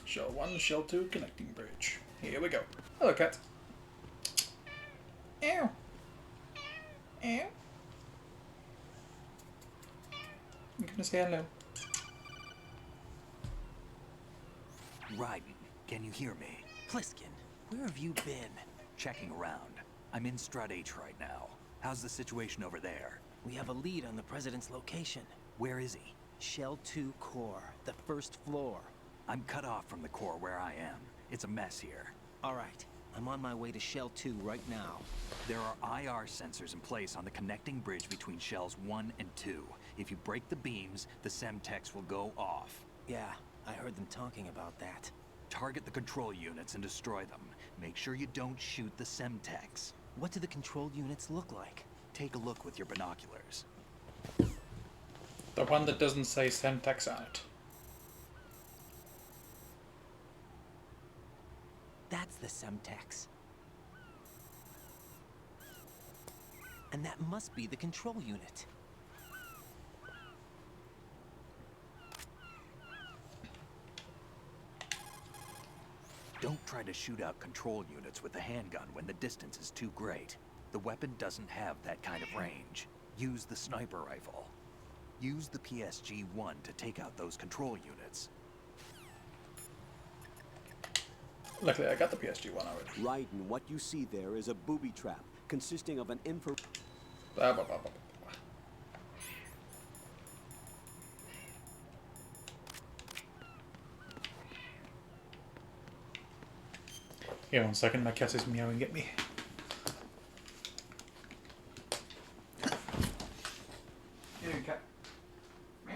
Shell 1, Shell 2, connecting bridge. Here we go. Hello, cat. Ew. Ew. I'm gonna say hello. Raiden, can you hear me? Pliskin, where have you been? Checking around. I'm in Strut H right now. How's the situation over there? We have a lead on the President's location. Where is he? Shell 2 core, the first floor. I'm cut off from the core where I am. It's a mess here. All right, I'm on my way to Shell 2 right now. There are IR sensors in place on the connecting bridge between Shells 1 and 2. If you break the beams, the Semtex will go off. Yeah, I heard them talking about that. Target the control units and destroy them. Make sure you don't shoot the Semtex. What do the control units look like? Take a look with your binoculars. The one that doesn't say Semtex on it. That's the Semtex. And that must be the control unit. Don't try to shoot out control units with the handgun when the distance is too great. The weapon doesn't have that kind of range. Use the sniper rifle. Use the PSG-1 to take out those control units. Luckily, I got the PSG-1 already. Raiden, what you see there is a booby trap consisting of an Blah, blah, blah, blah, blah. Here, 1 second, my cat is meowing at me. Here, cat. Meow.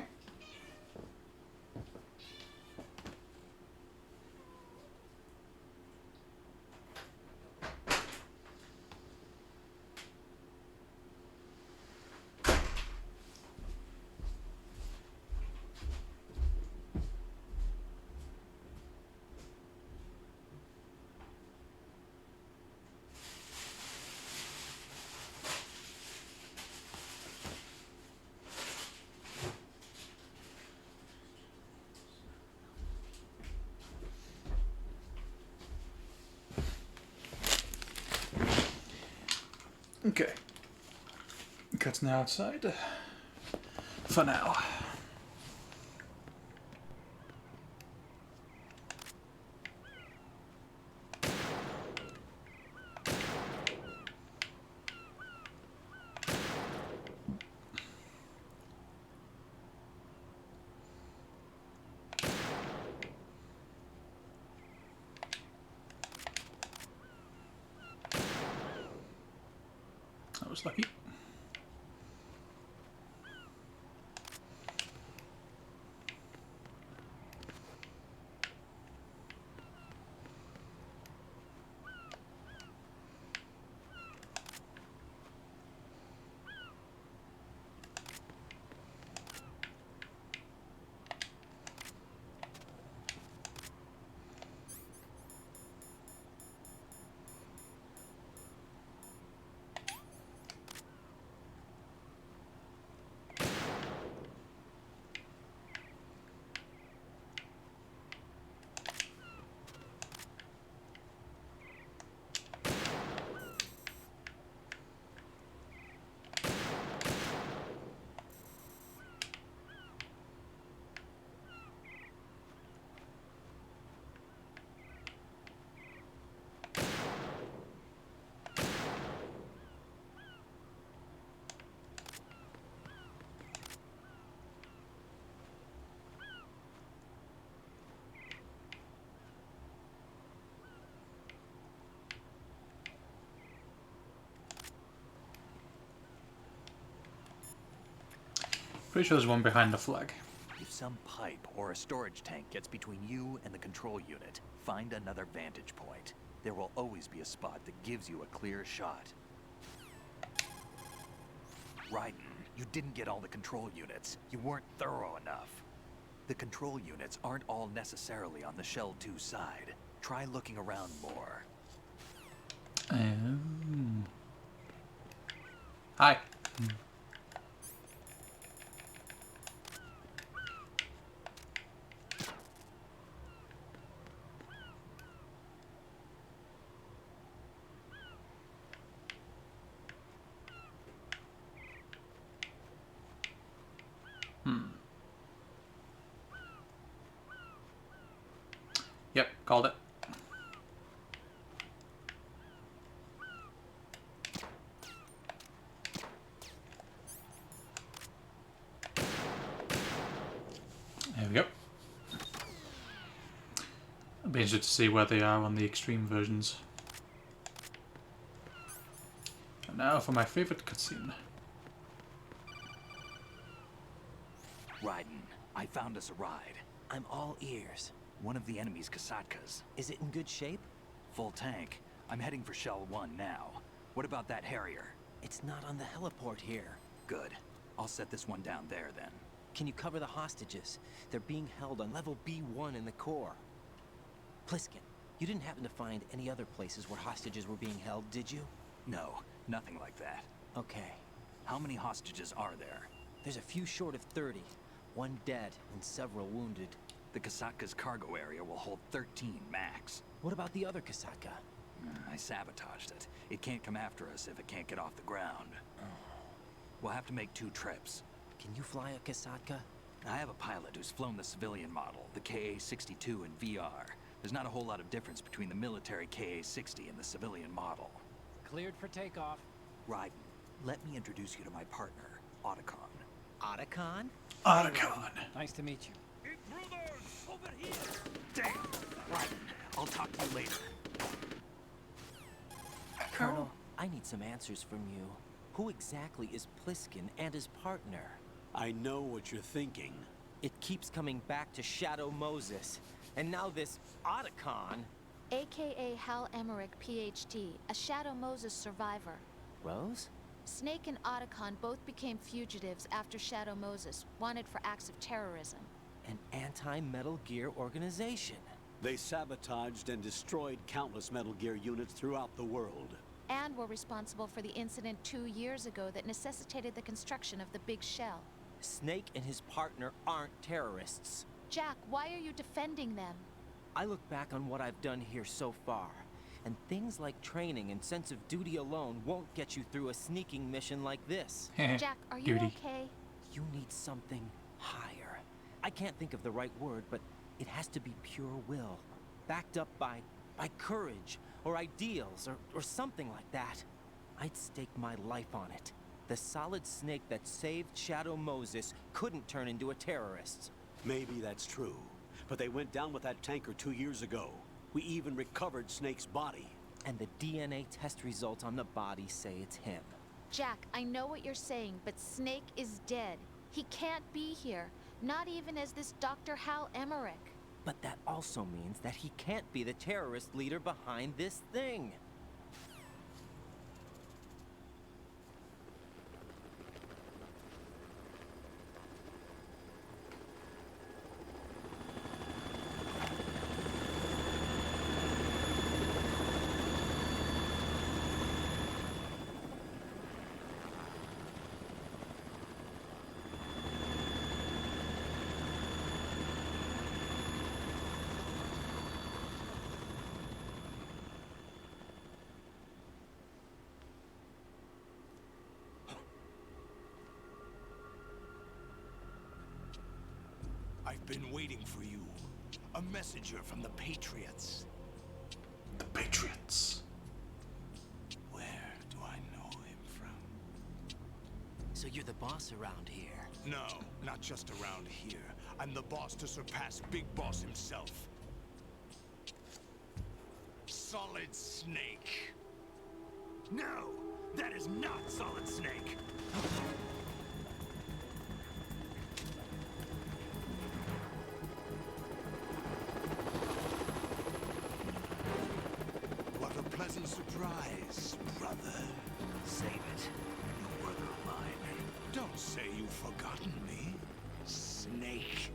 Okay. Cutting outside. For now. That was lucky. Pretty sure there's one behind the flag. If some pipe or a storage tank gets between you and the control unit, find another vantage point. There will always be a spot that gives you a clear shot. Raiden, you didn't get all the control units. You weren't thorough enough. The control units aren't all necessarily on the Shell 2 side. Try looking around more. Hi. Yep, called it. There we go. I'll be interested to see where they are on the extreme versions. And now for my favorite cutscene. Raiden, I found us a ride. I'm all ears. One of the enemy's Kasatkas. Is it in good shape? Full tank. I'm heading for Shell 1 now. What about that Harrier? It's not on the heliport here. Good. I'll set this one down there then. Can you cover the hostages? They're being held on level B1 in the core. Pliskin, you didn't happen to find any other places where hostages were being held, did you? No, nothing like that. Okay. How many hostages are there? There's a few short of 30. One dead and several wounded. The Kasatka's cargo area will hold 13 max. What about the other Kasatka? I sabotaged it. It can't come after us if it can't get off the ground. We'll have to make 2 trips. Can you fly a Kasatka? I have a pilot who's flown the civilian model, the KA-62 in VR. There's not a whole lot of difference between the military KA-60 and the civilian model. Cleared for takeoff. Raiden, let me introduce you to my partner, Otacon. Otacon? Otacon. Nice to meet you. Over here! Damn! Raiden, I'll talk to you later. Colonel, I need some answers from you. Who exactly is Pliskin and his partner? I know what you're thinking. It keeps coming back to Shadow Moses. And now this Otacon. AKA Hal Emmerich, PhD, a Shadow Moses survivor. Rose? Snake and Otacon both became fugitives after Shadow Moses, wanted for acts of terrorism. An anti-Metal Gear organization. They sabotaged and destroyed countless Metal Gear units throughout the world. And were responsible for the incident 2 years ago that necessitated the construction of the Big Shell. Snake and his partner aren't terrorists. Jack, why are you defending them? I look back on what I've done here so far, And things like training and sense of duty alone won't get you through a sneaking mission like this. Jack, are you okay? You need something higher. I can't think of the right word, but it has to be pure will. Backed up by courage, or ideals, or something like that. I'd stake my life on it. The solid snake that saved Shadow Moses couldn't turn into a terrorist. Maybe that's true, but they went down with that tanker 2 years ago. We even recovered Snake's body. And the DNA test results on the body say it's him. Jack, I know what you're saying, but Snake is dead. He can't be here, not even as this Dr. Hal Emmerich. But that also means that he can't be the terrorist leader behind this thing. I've been waiting for you. A messenger from the Patriots. The Patriots. Where do I know him from? So you're the boss around here? No, not just around here. I'm the boss to surpass Big Boss himself. Solid Snake. No, that is not Solid Snake. What a pleasant surprise, brother. Save it. No brother of mine. Don't say you've forgotten me, Snake.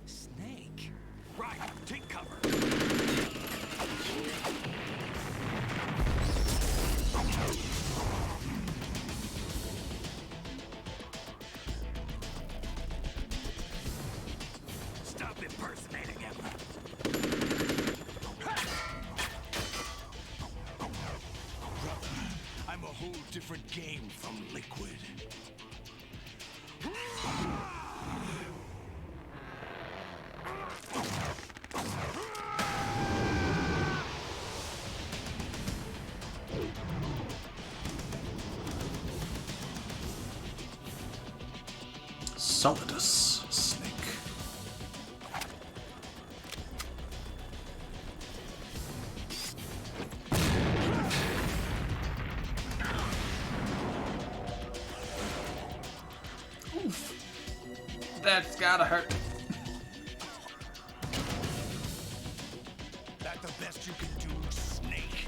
Snake? Right, take cover. Stop impersonating him. Brother, I'm a whole different game from Liquid. Solidus Snake. Oof. That's gotta hurt. That the best you can do, Snake?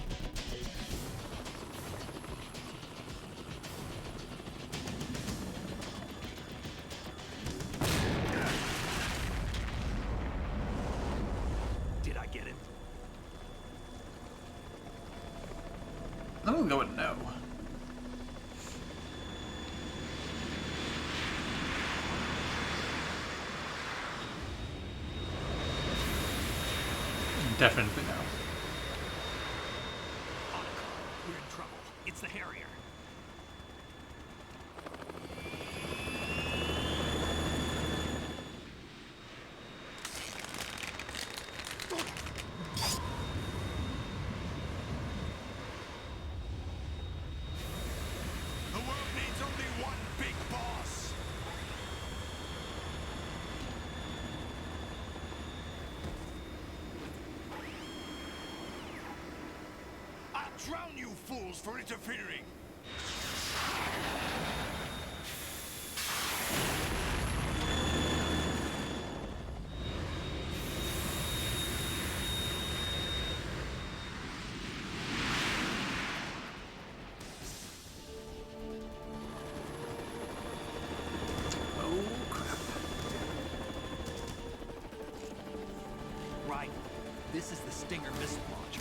Did I get it? I'm gonna go with no. Definitely no. We're in trouble. It's the Harrier. The world needs only one big boss. I'll drown you fools for interfering. Oh crap. Right. This is the Stinger missile launcher.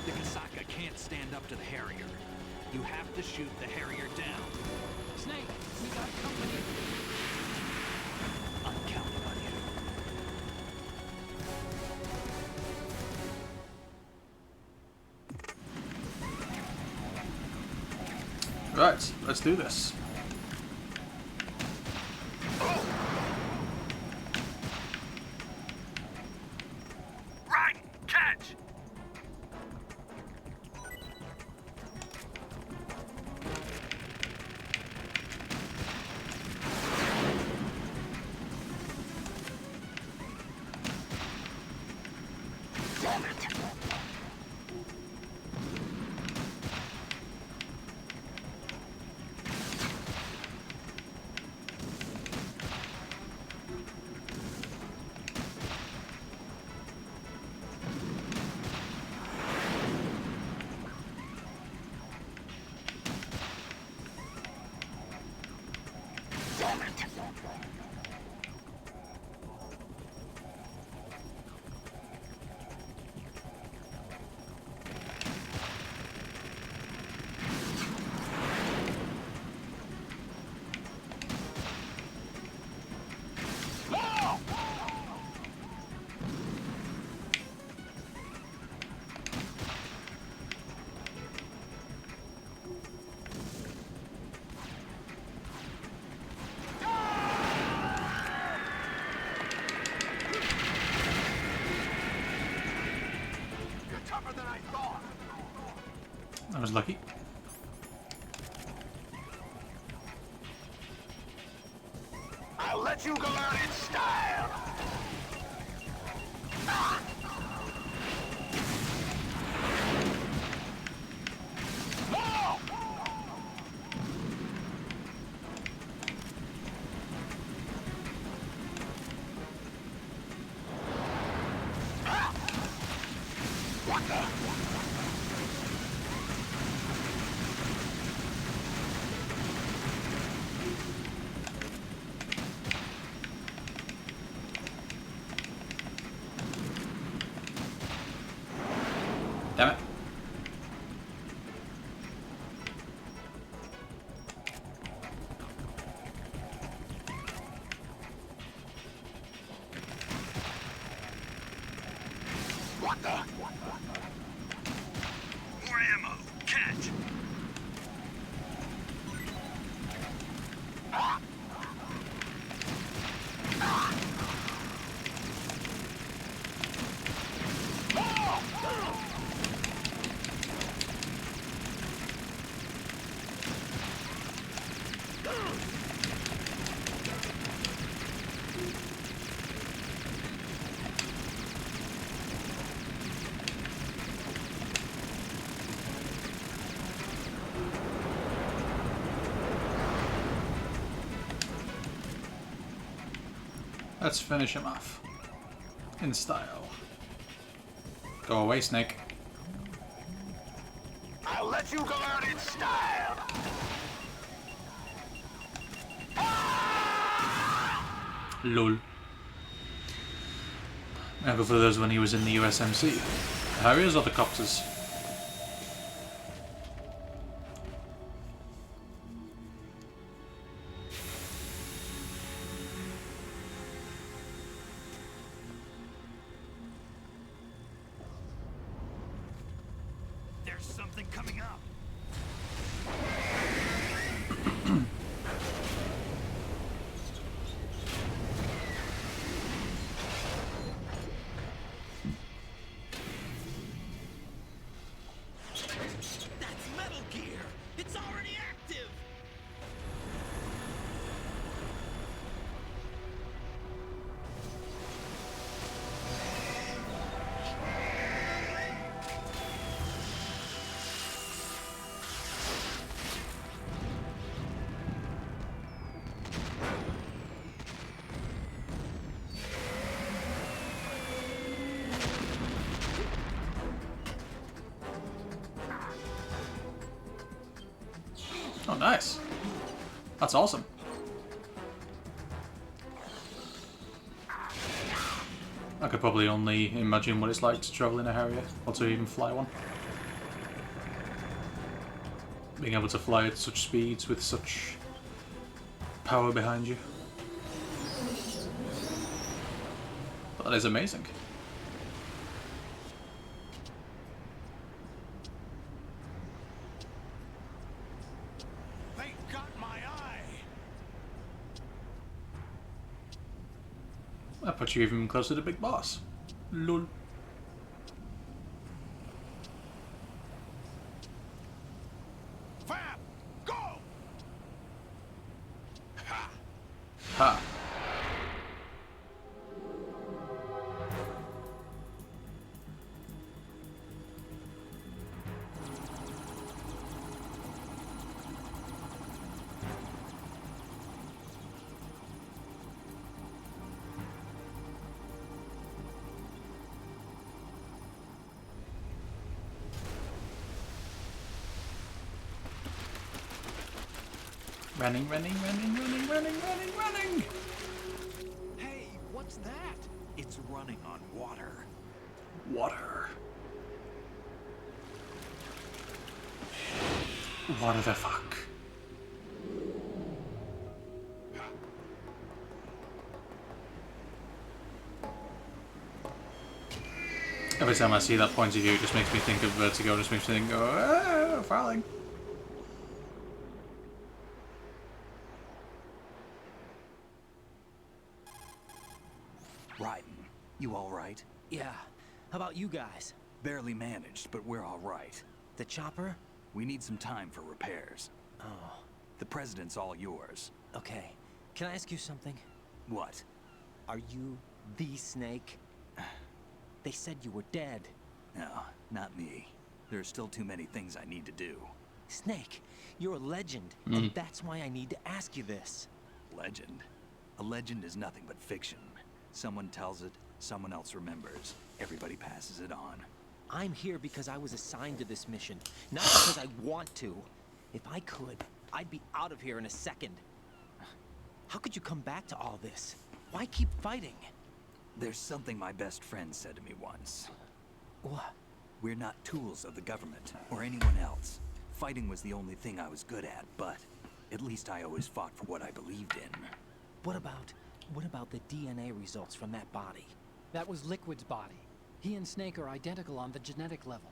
The Kasaka can't stand up to the Harrier. You have to shoot the Harrier down. Snake, We got company. I'm counting on you. Right, let's do this. Right, catch! Damn it! Damn it! You're tougher than I thought. I was lucky. I'll let you go out in style. What the? Damn it. What the? More ammo. Catch. Let's finish him off. In style. Go away, Snake. I'll let you go out in style. Lol. I'll go for those when he was in the USMC. The Harriers or the Copters? There's something coming up. That's Metal Gear! It's already active! Oh, nice. That's awesome. I could probably only imagine what it's like to travel in a Harrier, or to even fly one. Being able to fly at such speeds with such power behind you. That is amazing. They got my eye. That puts you even closer to Big Boss. Lol. Fab, go! Ha! Ha. Running. Hey, what's that? It's running on water. Water. What the fuck? Every time I see that point of view, it just makes me think of Vertigo. Just makes me think, oh, falling. Raiden, you all right? Yeah. How about you guys? Barely managed, but we're all right. The chopper? We need some time for repairs. Oh. The president's all yours. Okay. Can I ask you something? What? Are you the Snake? They said you were dead. No, not me. There are still too many things I need to do. Snake, you're a legend, and that's why I need to ask you this. Legend? A legend is nothing but fiction. Someone tells it, someone else remembers. Everybody passes it on. I'm here because I was assigned to this mission, not because I want to. If I could, I'd be out of here in a second. How could you come back to all this? Why keep fighting? There's something my best friend said to me once. What? We're not tools of the government, or anyone else. Fighting was the only thing I was good at, but at least I always fought for what I believed in. What about the DNA results from that body? That was Liquid's body. He and Snake are identical on the genetic level.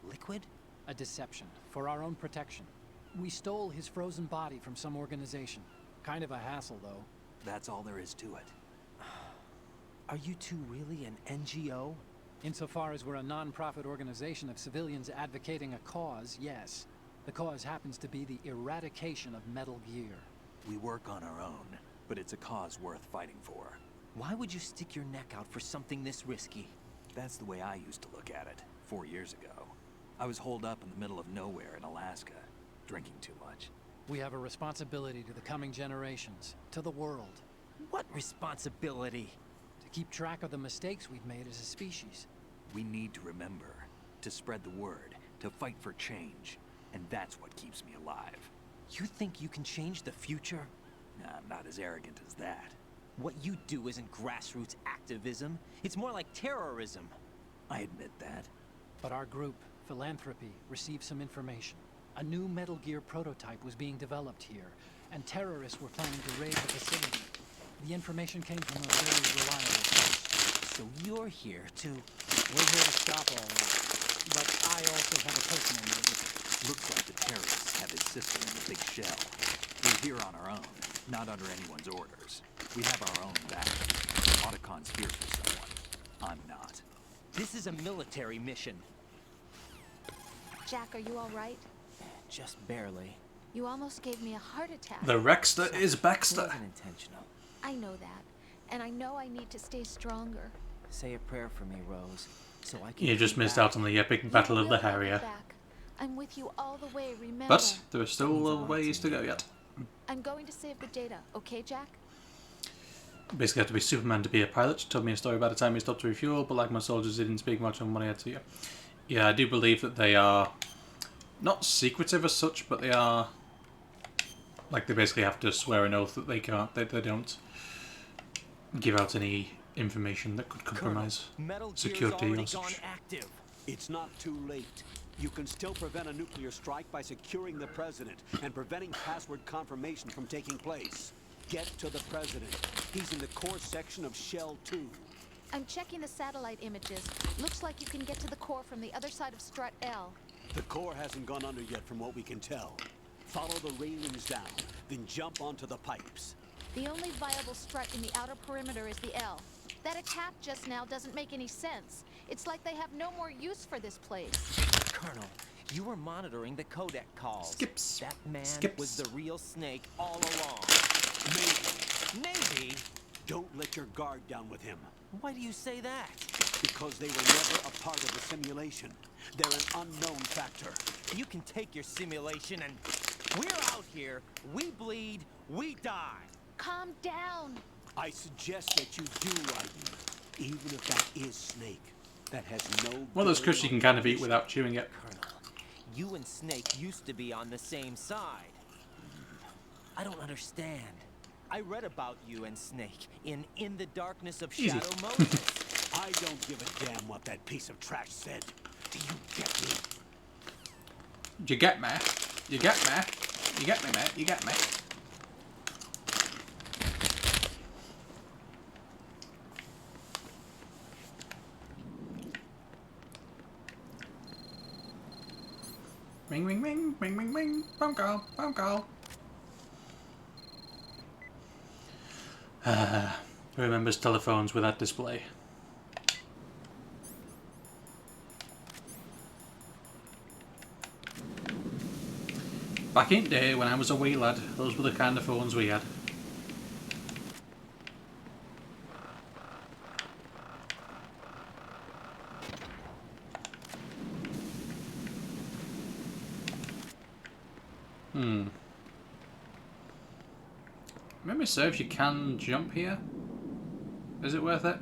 Liquid? A deception, for our own protection. We stole his frozen body from some organization. Kind of a hassle, though. That's all there is to it. Are you two really an NGO? Insofar as we're a non-profit organization of civilians advocating a cause, yes. The cause happens to be the eradication of Metal Gear. We work on our own, but it's a cause worth fighting for. Why would you stick your neck out for something this risky? That's the way I used to look at it, 4 years ago. I was holed up in the middle of nowhere in Alaska, drinking too much. We have a responsibility to the coming generations, to the world. What responsibility? To keep track of the mistakes we've made as a species. We need to remember, to spread the word, to fight for change. And that's what keeps me alive. You think you can change the future? Nah, I'm not as arrogant as that. What you do isn't grassroots activism. It's more like terrorism. I admit that. But our group, Philanthropy, received some information. A new Metal Gear prototype was being developed here, and terrorists were planning to raid the facility. The information came from a very reliable source. So you're here to... We're here to stop all that. But I also have a personal motive. Looks like the terrorists have his sister in the big shell. We're here on our own, not under anyone's orders. We have our own back. Otacon's here for someone. I'm not. This is a military mission. Jack, are you all right? Just barely. You almost gave me a heart attack. The Rexter is Baxter. It wasn't intentional. I know that. And I know I need to stay stronger. Say a prayer for me, Rose, so I can... You just missed out on the epic Battle of the Harrier. I'm with you all the way, remember? But there are still a ways to go yet. I'm going to save the data, okay, Jack? Basically have to be Superman to be a pilot. Told me a story about the time he stopped to refuel, but like my soldiers, he didn't speak much on what he had to do. Yeah, I do believe that they are not secretive as such, but they are like they basically have to swear an oath that they can't, they don't give out any information that could compromise security or such. It's not too late. You can still prevent a nuclear strike by securing the president and preventing password confirmation from taking place. Get to the president. He's in the core section of Shell 2. I'm checking the satellite images. Looks like you can get to the core from the other side of Strut L. The core hasn't gone under yet from what we can tell. Follow the railings down, then jump onto the pipes. The only viable strut in the outer perimeter is the L. That attack just now doesn't make any sense. It's like they have no more use for this place. Colonel, you were monitoring the codec calls. Skips. That man Skips. was the real Snake all along. Maybe. Don't let your guard down with him. Why do you say that? Because they were never a part of the simulation. They're an unknown factor. You can take your simulation and... We're out here, we bleed, we die. Calm down. I suggest that you do, Raiden. Even if that is Snake. That has no... One of those crisps you can kind of eat without chewing it. Colonel, you and Snake used to be on the same side. I don't understand. I read about you and Snake in the Darkness of Easy. Shadow Moses. I don't give a damn what that piece of trash said. Do you get me? You get me? You get me? You get me, mate? You get me? Ring, ring, ring, ring, ring, ring. Phone call, phone call. Who remembers telephones with that display? Back in the day when I was a wee lad, those were the kind of phones we had. Memory serves, you can jump here. Is it worth it?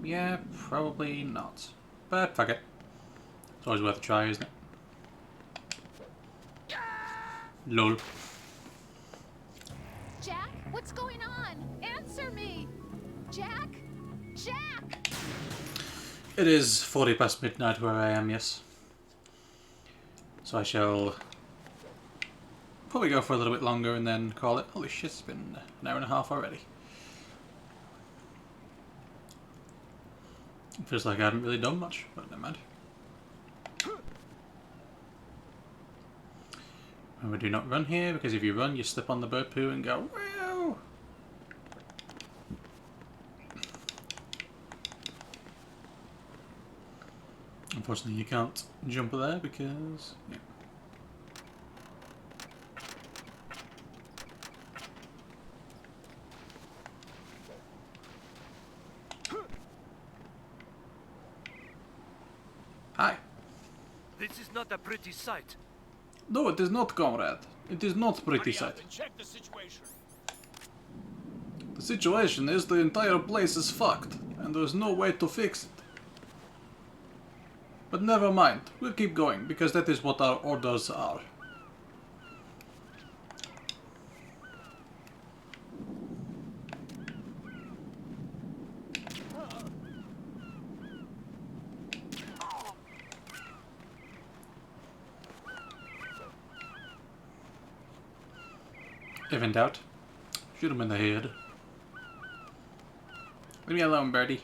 Yeah, probably not. But fuck it. It's always worth a try, isn't it? Lol. Jack, what's going on? Answer me! Jack? Jack! It is 40 past midnight where I am, yes. So I shall probably go for a little bit longer and then call it. Holy shit, it's been an hour and a half already. It feels like I haven't really done much, but never mind. And we do not run here, because if you run, you slip on the bird poo and go, wow! Unfortunately, you can't jump there because... Yeah. Hi. This is not a pretty sight. No, it is not, comrade. It is not pretty sight. Check the situation. The situation is the entire place is fucked, and there's no way to fix it. But never mind, we'll keep going, because that is what our orders are. If in doubt, shoot him in the head. Leave me alone, birdie.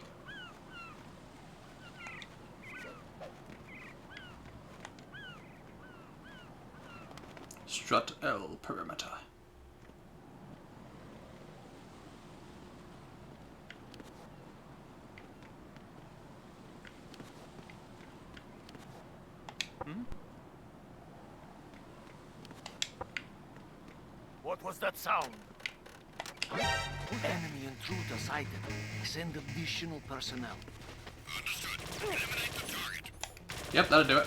Strut L perimeter. What was that sound? Enemy intruder sighted. Send additional personnel. Understood. Eliminate the target. Yep, that'll do it.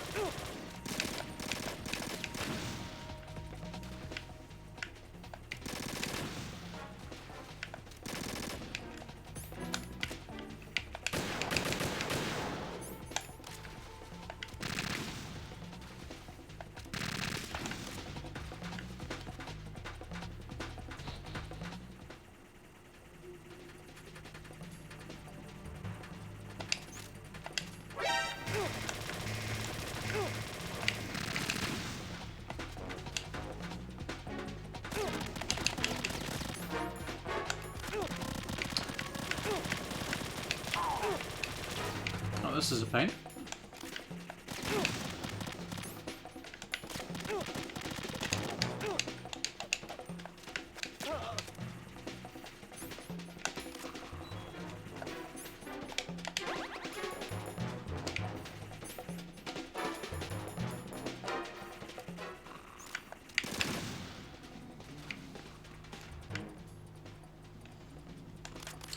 this is a pain.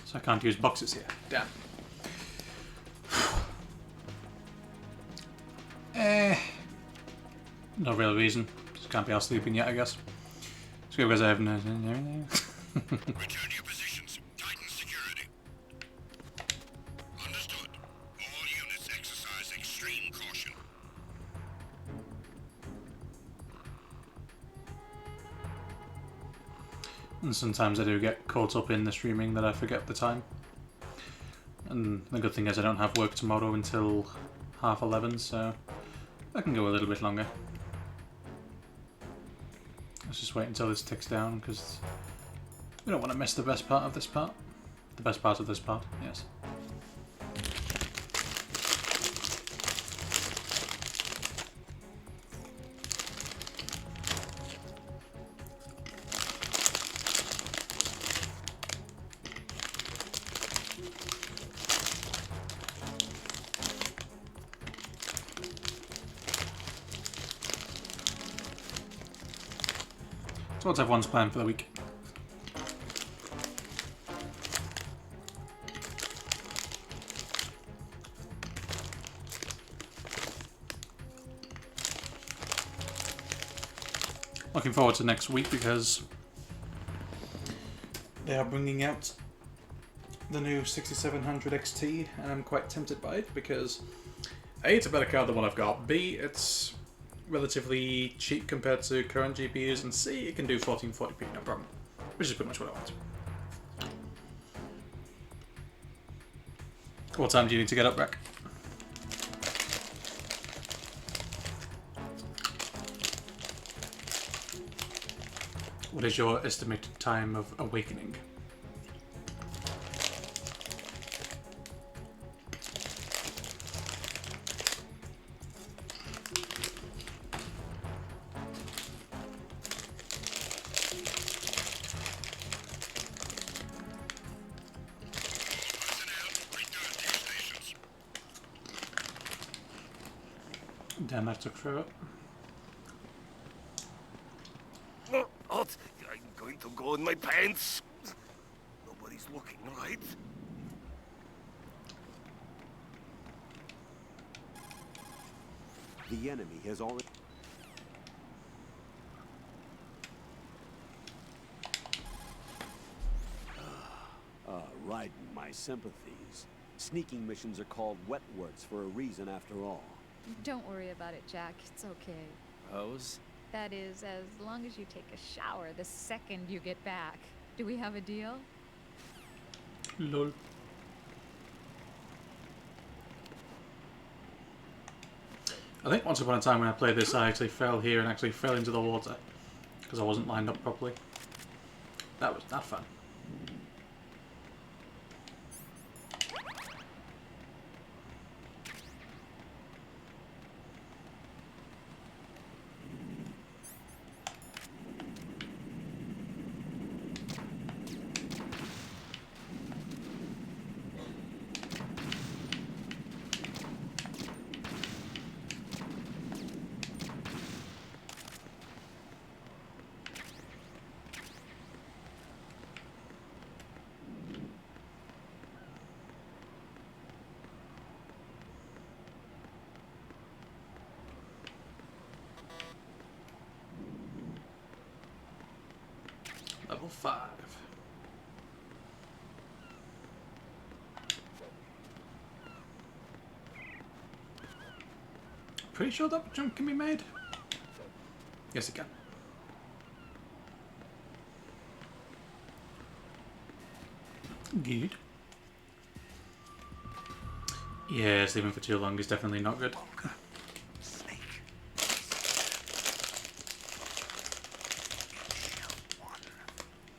So I can't use boxes here. Damn. No real reason. Just can't be out sleeping yet, I guess. Just because I haven't. Return to your positions. Tighten security. Understood. All units exercise extreme caution. And sometimes I do get caught up in the streaming that I forget the time. And the good thing is I don't have work tomorrow until 11:30, so I can go a little bit longer. Let's just wait until this ticks down, because we don't want to miss the best part of this part. The best part of this part, yes. So what's everyone's plan for the week? Looking forward to next week because they are bringing out the new 6700 XT, and I'm quite tempted by it because A, it's a better card than what I've got, B, it's relatively cheap compared to current GPUs, and C, it can do 1440p, no problem. Which is pretty much what I want. What time do you need to get up, Rec? What is your estimated time of awakening? Damn, that took forever. What? I'm going to go in my pants. Nobody's looking, right? The enemy has already... Raiden, my sympathies. Sneaking missions are called wet works for a reason after all. Don't worry about it, Jack. It's okay. Rose? That is, as long as you take a shower the second you get back. Do we have a deal? Lol. I think once upon a time when I played this, I actually fell here and actually fell into the water because I wasn't lined up properly. That was not fun. Level 5. Pretty sure that jump can be made? Yes, it can. Good. Yeah, sleeping for too long is definitely not good.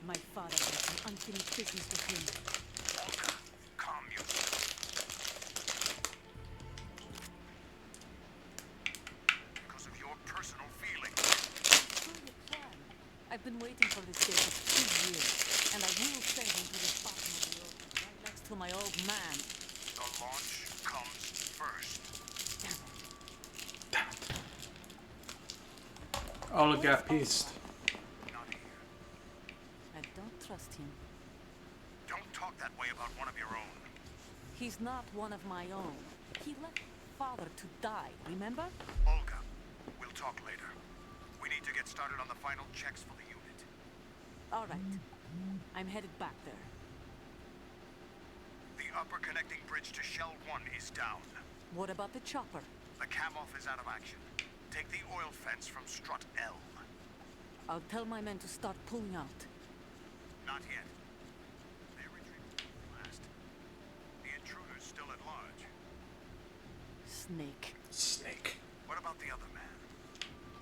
My father had some unfinished business with him. Calm you. been waiting for this day for 2 years, and I will send him to the bottom of the ocean, right next to my old man. The launch comes first. Oligarch pissed. I don't trust him. Don't talk that way about one of your own. He's not one of my own. He left father to die, remember? Olga, we'll talk later. We need to get started on the final checks for the unit. All right. I'm headed back there. The upper connecting bridge to Shell 1 is down. What about the chopper? The cam-off is out of action. Take the oil fence from strut L. I'll tell my men to start pulling out. Not yet. They retreated last. The intruder's still at large. Snake. Snake. What about the other man?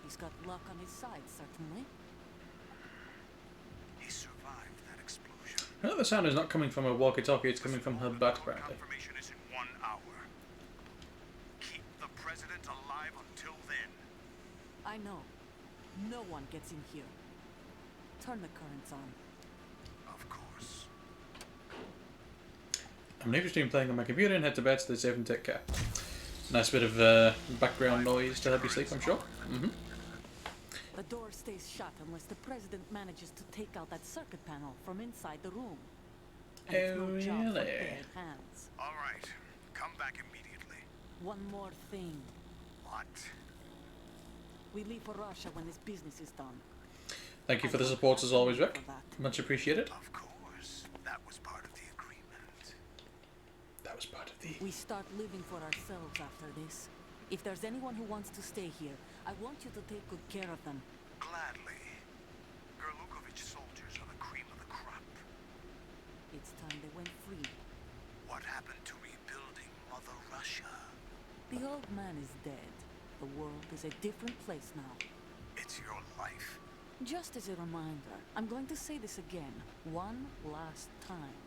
He's got luck on his side, certainly. He survived that explosion. I know the sound is not coming from a walkie-talkie, it's coming from her butt, apparently. Confirmation is in 1 hour. Keep the president alive until then. I know. No one gets in here. Turn the currents on. Of course. I'm leaving stream playing on my computer and head to bed, stay safe and take care. Nice bit of background noise to help you sleep, I'm sure. The door stays shut unless the president manages to take out that circuit panel from inside the room. And it's no job for bare hands. All right. Come back immediately. One more thing. What? We leave for Russia when this business is done. Thank you for the support as always, Rick. Much appreciated. Of course. That was part of the agreement. That was part of the... We start living for ourselves after this. If there's anyone who wants to stay here, I want you to take good care of them. Gladly. Gerlukovich soldiers are the cream of the crop. It's time they went free. What happened to rebuilding Mother Russia? The old man is dead. The world is a different place now. It's your life. Just as a reminder, I'm going to say this again, one last time.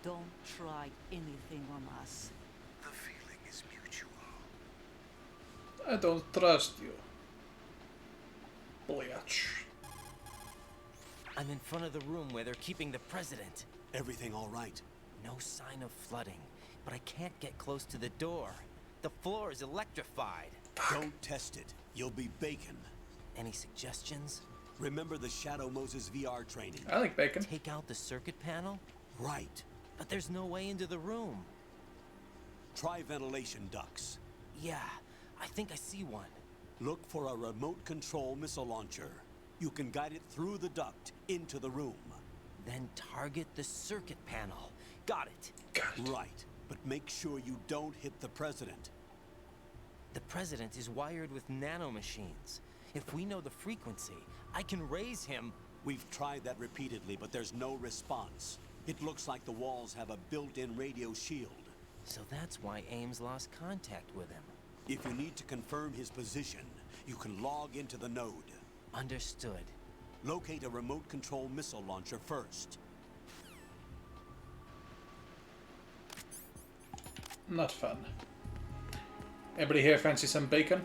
Don't try anything on us. The feeling is mutual. I don't trust you. Bliatch. I'm in front of the room where they're keeping the president. Everything all right? No sign of flooding, but I can't get close to the door. The floor is electrified. Don't test it. You'll be bacon. Any suggestions? Remember the Shadow Moses VR training? I like bacon. Take out the circuit panel? Right. But there's no way into the room. Try ventilation ducts. Yeah, I think I see one. Look for a remote control missile launcher. You can guide it through the duct into the room. Then target the circuit panel. Got it. Right. But make sure you don't hit the president. The president is wired with nanomachines. If we know the frequency, I can raise him. We've tried that repeatedly, but there's no response. It looks like the walls have a built-in radio shield. So that's why Ames lost contact with him. If you need to confirm his position, you can log into the node. Understood. Locate a remote control missile launcher first. Not fun. Anybody here fancy some bacon?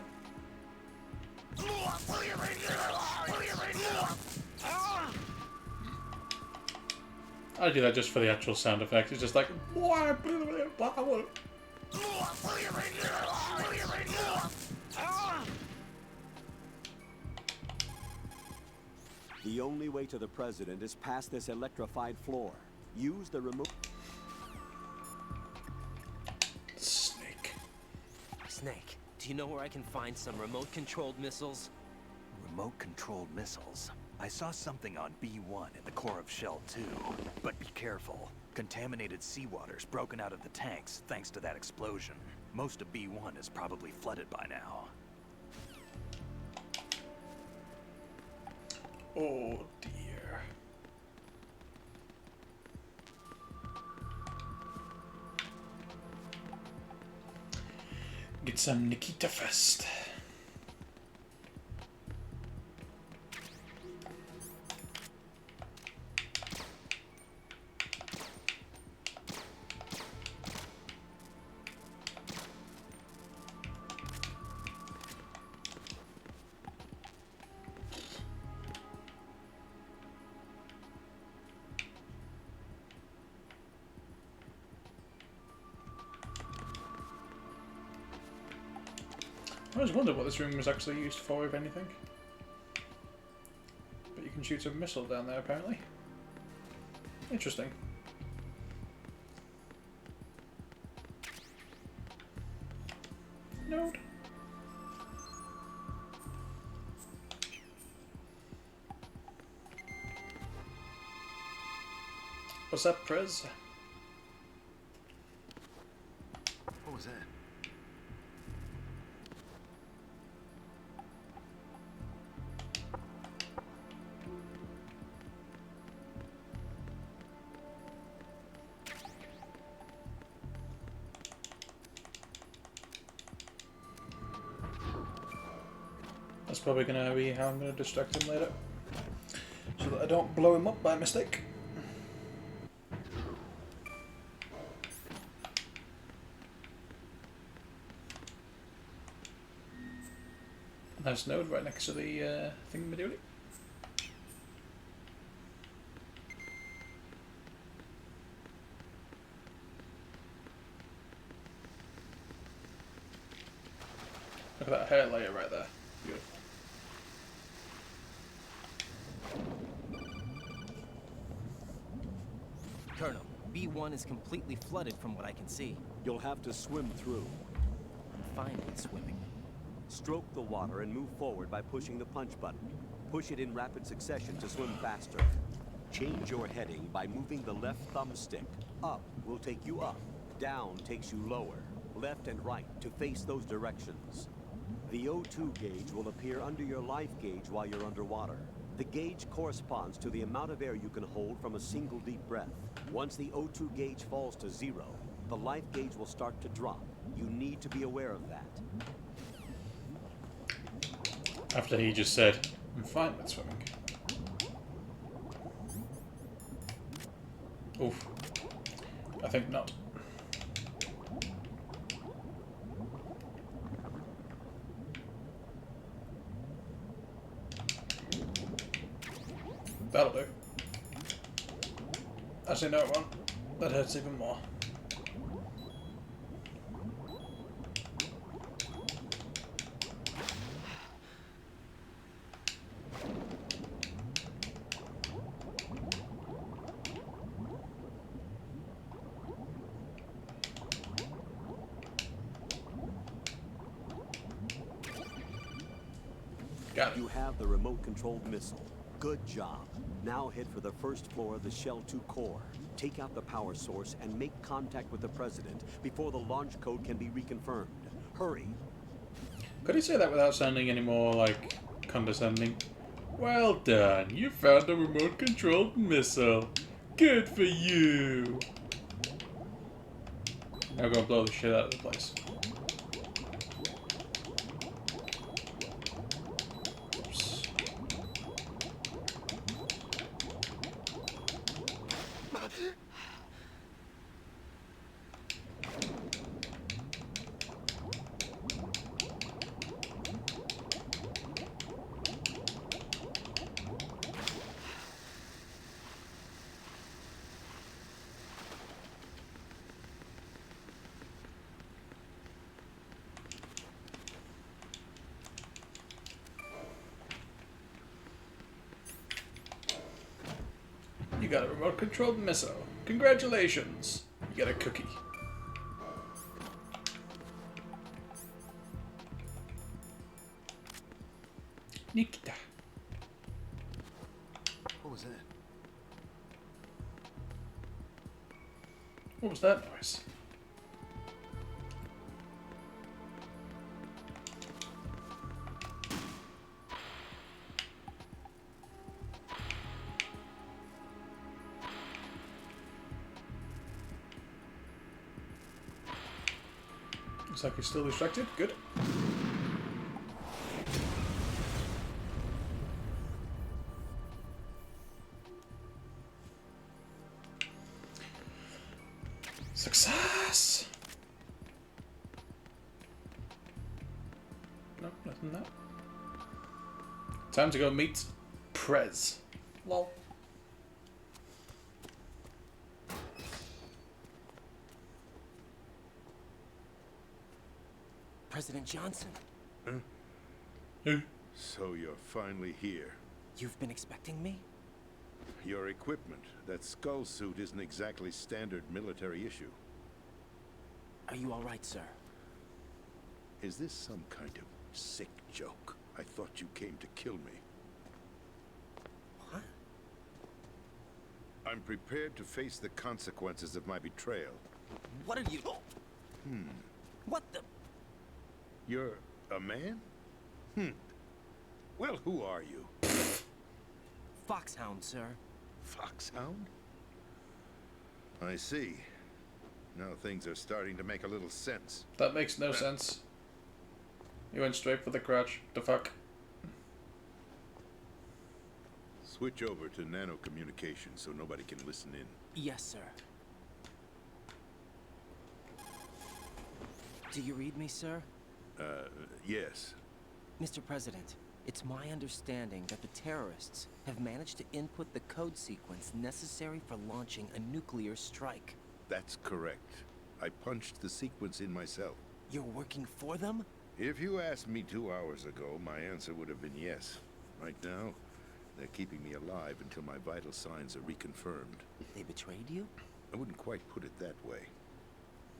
I do that just for the actual sound effect. It's just like... The only way to the president is past this electrified floor. Use the remote... Snake. Snake, do you know where I can find some remote-controlled missiles? Remote-controlled missiles. I saw something on B1 in the core of Shell 2. But be careful. Contaminated seawater's broken out of the tanks thanks to that explosion. Most of B1 is probably flooded by now. Oh dear. Get some Nikita Fest. I always wondered what this room was actually used for, if anything. But you can shoot a missile down there, apparently. Interesting. Node. What's up, Prez? What was that? That's probably going to be how I'm going to distract him later. So that I don't blow him up by mistake. Nice node right next to the thingamadooly. Look at that hair layer right there. Beautiful. Colonel, B1 is completely flooded from what I can see. You'll have to swim through. I'm fine with swimming. Stroke the water and move forward by pushing the punch button. Push it in rapid succession to swim faster. Change your heading by moving the left thumbstick. Up will take you up. Down takes you lower. Left and right to face those directions. The O2 gauge will appear under your life gauge while you're underwater. The gauge corresponds to the amount of air you can hold from a single deep breath. Once the O2 gauge falls to 0, the life gauge will start to drop. You need to be aware of that. After he just said, I'm fine with swimming. Oof. I think not. That'll do. Actually, no, it won't. That hurts even more. Got it. You have the remote-controlled missile. Good job. Now head for the first floor of the Shell 2 core. Take out the power source and make contact with the President before the launch code can be reconfirmed. Hurry. Could he say that without sounding any more, like, condescending? Well done. You found a remote-controlled missile. Good for you. Now go and blow the shit out of the place. You got a remote-controlled missile. Congratulations. You got a cookie. Nikita. What was that? What was that noise? Looks like he's still distracted. Good. Success! No, nothing that. Time to go meet Prez. Lol. President Johnson, So you're finally here. You've been expecting me? Your equipment, that skull suit, isn't exactly standard military issue. Are you all right, sir? Is this some kind of sick joke? I thought you came to kill me. What? I'm prepared to face the consequences of my betrayal. What are you... What the... You're a man? Well, who are you? Foxhound, sir. Foxhound? I see. Now things are starting to make a little sense. That makes no sense. You went straight for the crotch. The fuck? Switch over to nano communication so nobody can listen in. Yes, sir. Do you read me, sir? Yes. Mr. President, it's my understanding that the terrorists have managed to input the code sequence necessary for launching a nuclear strike. That's correct. I punched the sequence in myself. You're working for them? If you asked me 2 hours ago, my answer would have been yes. Right now, they're keeping me alive until my vital signs are reconfirmed. They betrayed you? I wouldn't quite put it that way.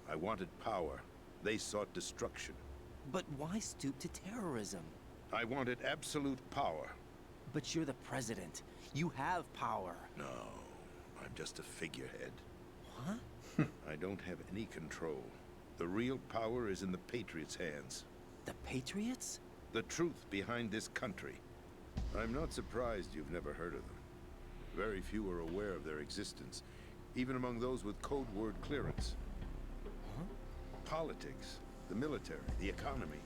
I wanted power. They sought destruction. But why stoop to terrorism? I wanted absolute power. But you're the president. You have power. No, I'm just a figurehead. What? I don't have any control. The real power is in the Patriots' hands. The Patriots? The truth behind this country. I'm not surprised you've never heard of them. Very few are aware of their existence, even among those with code word clearance. Huh? Politics, the military, the economy.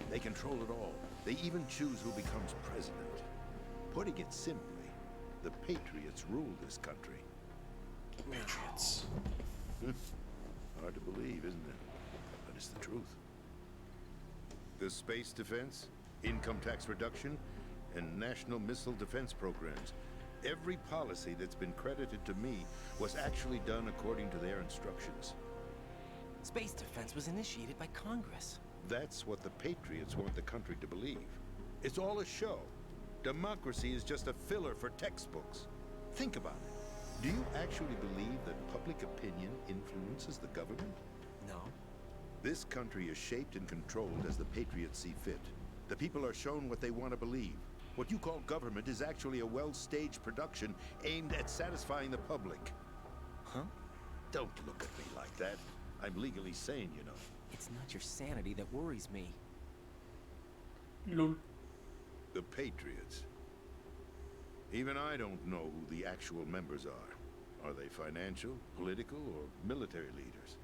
They control it all. They even choose who becomes president. Putting it simply, the Patriots rule this country. Patriots. Hard to believe, isn't it? But it's the truth. The space defense, income tax reduction, and national missile defense programs. Every policy that's been credited to me was actually done according to their instructions. Space defense was initiated by Congress. That's what the Patriots want the country to believe. It's all a show. Democracy is just a filler for textbooks. Think about it. Do you actually believe that public opinion influences the government? No. This country is shaped and controlled as the Patriots see fit. The people are shown what they want to believe. What you call government is actually a well-staged production aimed at satisfying the public. Huh? Don't look at me like that. I'm legally sane, you know. It's not your sanity that worries me. Lol. The Patriots. Even I don't know who the actual members are. Are they financial, political, or military leaders?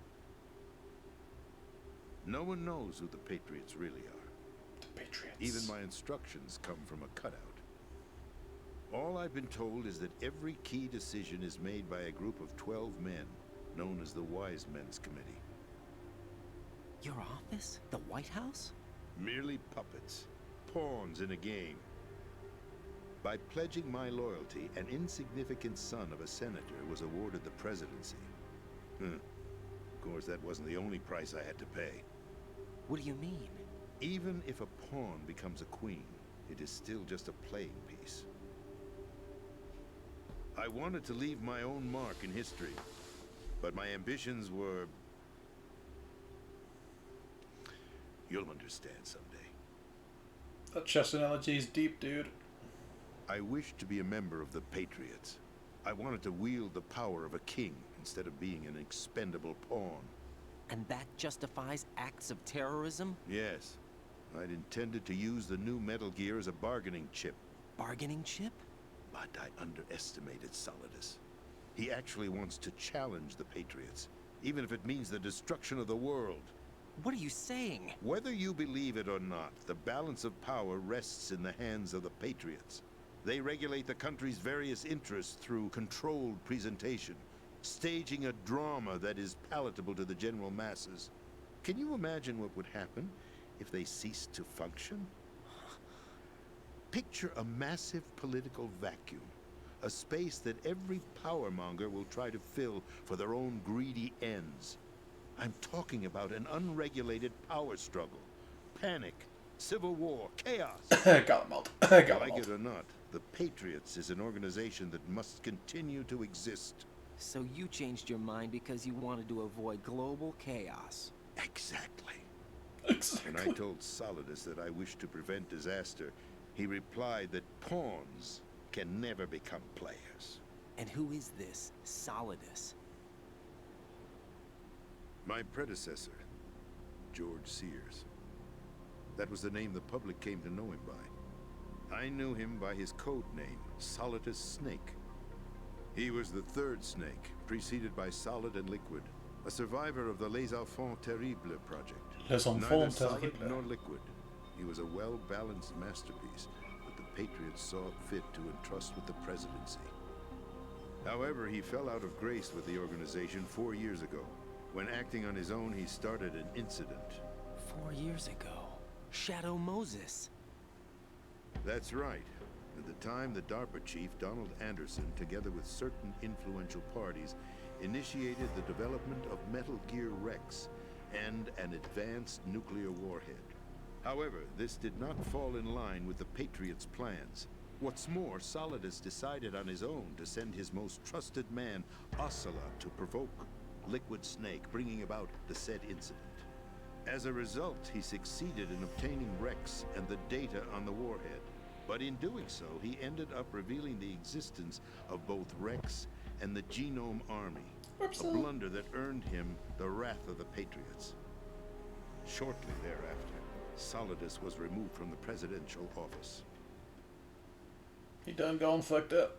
No one knows who the Patriots really are. The Patriots. Even my instructions come from a cutout. All I've been told is that every key decision is made by a group of 12 men, known as the Wise Men's Committee. Your office? The White House? Merely puppets, pawns in a game. By pledging my loyalty, an insignificant son of a senator was awarded the presidency. Of course, that wasn't the only price I had to pay. What do you mean? Even if a pawn becomes a queen, it is still just a playing piece. I wanted to leave my own mark in history, but my ambitions were... You'll understand someday. That chess analogy is deep, dude. I wished to be a member of the Patriots. I wanted to wield the power of a king instead of being an expendable pawn. And that justifies acts of terrorism? Yes. I'd intended to use the new Metal Gear as a bargaining chip. Bargaining chip? But I underestimated Solidus. He actually wants to challenge the Patriots, even if it means the destruction of the world. What are you saying? Whether you believe it or not, the balance of power rests in the hands of the Patriots. They regulate the country's various interests through controlled presentation, staging a drama that is palatable to the general masses. Can you imagine what would happen if they ceased to function? Picture a massive political vacuum, a space that every powermonger will try to fill for their own greedy ends. I'm talking about an unregulated power struggle, panic, Civil war, chaos. Got them all. Got them Like all. it or not, the Patriots is an organization that must continue to exist. So you changed your mind because you wanted to avoid global chaos. Exactly. Exactly. When I told Solidus that I wished to prevent disaster, he replied that pawns can never become players. And who is this Solidus? My predecessor, George Sears. That was the name the public came to know him by. I knew him by his code name, Solidus Snake. He was the third snake, preceded by Solid and Liquid, a survivor of the Les Enfants Terribles project. Les Enfants Neither solid Terribles. nor liquid. He was a well-balanced masterpiece that the Patriots saw fit to entrust with the presidency. However, he fell out of grace with the organization 4 years ago. When acting on his own, he started an incident. 4 years ago. Shadow Moses. That's right. At the time, the DARPA chief, Donald Anderson, together with certain influential parties, initiated the development of Metal Gear Rex and an advanced nuclear warhead. However, this did not fall in line with the Patriots' plans. What's more, Solidus decided on his own to send his most trusted man, Ocelot, to provoke Liquid Snake, bringing about the said incident. As a result, he succeeded in obtaining Rex and the data on the warhead. But in doing so, he ended up revealing the existence of both Rex and the Genome Army. A blunder that earned him the wrath of the Patriots. Shortly thereafter, Solidus was removed from the presidential office. He done gone fucked up.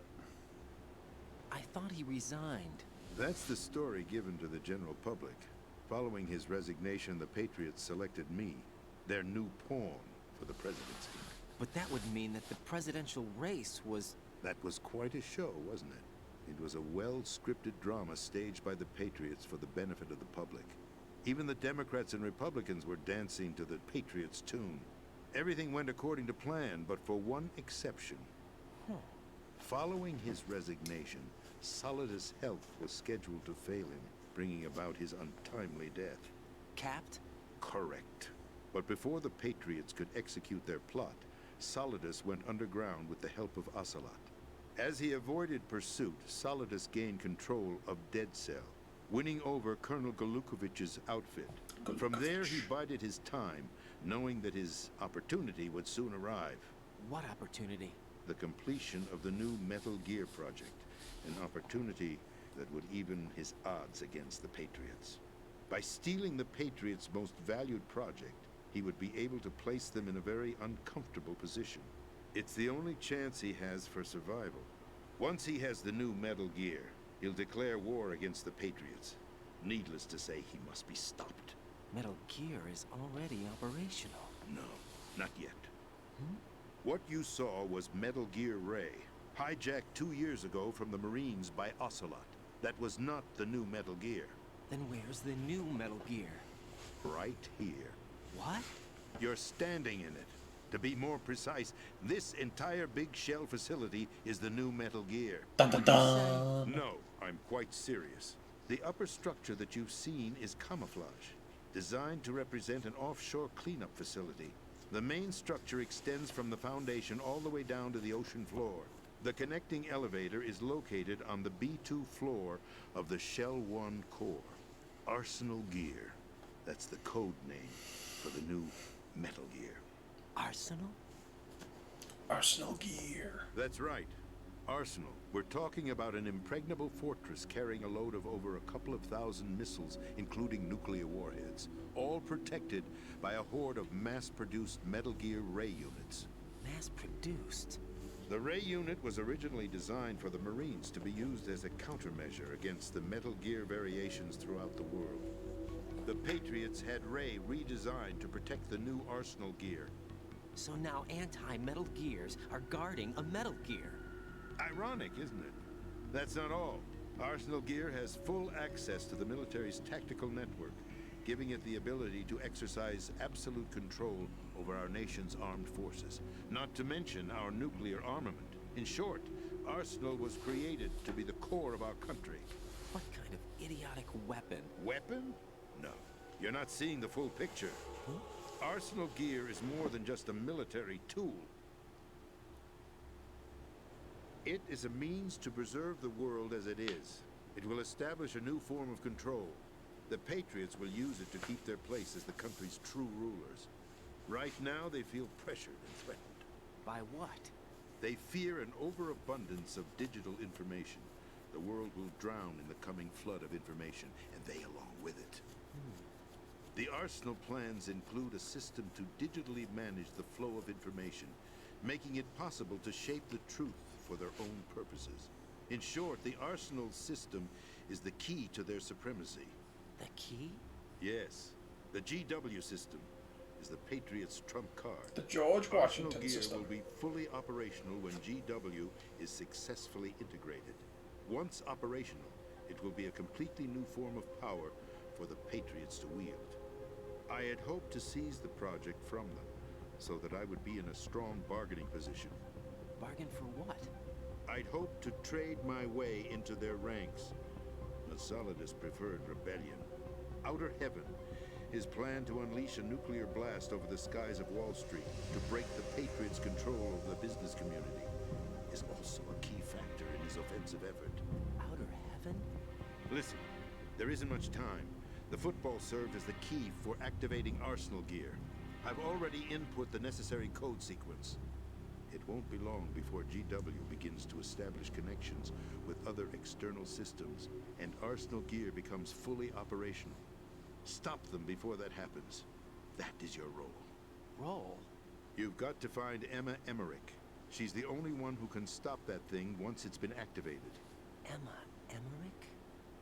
I thought he resigned. That's the story given to the general public. Following his resignation, the Patriots selected me, their new pawn, for the presidency. But that would mean that the presidential race was... That was quite a show, wasn't it? It was a well-scripted drama staged by the Patriots for the benefit of the public. Even the Democrats and Republicans were dancing to the Patriots' tune. Everything went according to plan, but for one exception. Following his resignation, Solidus' health was scheduled to fail him, bringing about his untimely death. Capped? Correct. But before the Patriots could execute their plot, Solidus went underground with the help of Ocelot. As he avoided pursuit, Solidus gained control of Dead Cell, winning over Colonel Golukovich's outfit. From there, he bided his time, knowing that his opportunity would soon arrive. What opportunity? The completion of the new Metal Gear project, an opportunity that would even his odds against the Patriots. By stealing the Patriots' most valued project, he would be able to place them in a very uncomfortable position. It's the only chance he has for survival. Once he has the new Metal Gear, he'll declare war against the Patriots. Needless to say, he must be stopped. Metal Gear is already operational. No, not yet. What you saw was Metal Gear Ray, hijacked 2 years ago from the Marines by Ocelot. That was not the new Metal Gear. Then where's the new Metal Gear? Right here. What? You're standing in it. To be more precise, this entire big shell facility is the new Metal Gear. Dun, dun, dun. No, I'm quite serious. The upper structure that you've seen is camouflage, designed to represent an offshore cleanup facility. The main structure extends from the foundation all the way down to the ocean floor. The connecting elevator is located on the B2 floor of the Shell 1 core. Arsenal Gear. That's the code name for the new Metal Gear. Arsenal? Arsenal Gear. That's right. Arsenal. We're talking about an impregnable fortress carrying a load of over a couple of thousand missiles, including nuclear warheads, all protected by a horde of mass-produced Metal Gear Ray units. Mass-produced? The Ray unit was originally designed for the Marines to be used as a countermeasure against the Metal Gear variations throughout the world. The Patriots had Ray redesigned to protect the new Arsenal Gear. So now anti-Metal Gears are guarding a Metal Gear. Ironic, isn't it? That's not all. Arsenal Gear has full access to the military's tactical network, giving it the ability to exercise absolute control over our nation's armed forces, not to mention our nuclear armament. In short, Arsenal was created to be the core of our country. What kind of idiotic weapon? Weapon? No. You're not seeing the full picture. Arsenal gear is more than just a military tool. It is a means to preserve the world as it is. It will establish a new form of control. The Patriots will use it to keep their place as the country's true rulers. Right now, they feel pressured and threatened. By what? They fear an overabundance of digital information. The world will drown in the coming flood of information, and they along with it. The Arsenal plans include a system to digitally manage the flow of information, making it possible to shape the truth for their own purposes. In short, the Arsenal system is the key to their supremacy. The key? Yes. The GW system is the Patriots' trump card. The George Washington Arsenal gear system will be fully operational when GW is successfully integrated. Once operational, it will be a completely new form of power for the Patriots to wield. I had hoped to seize the project from them, so that I would be in a strong bargaining position. Bargain for what? I'd hoped to trade my way into their ranks. Masalada's preferred rebellion. Outer Heaven, his plan to unleash a nuclear blast over the skies of Wall Street to break the Patriots' control of the business community, is also a key factor in his offensive effort. Outer Heaven? Listen, there isn't much time. The football served as the key for activating Arsenal gear. I've already input the necessary code sequence. It won't be long before GW begins to establish connections with other external systems, and Arsenal gear becomes fully operational. Stop them before that happens. That is your role. Role? You've got to find Emma Emmerich. She's the only one who can stop that thing once it's been activated. Emma Emmerich?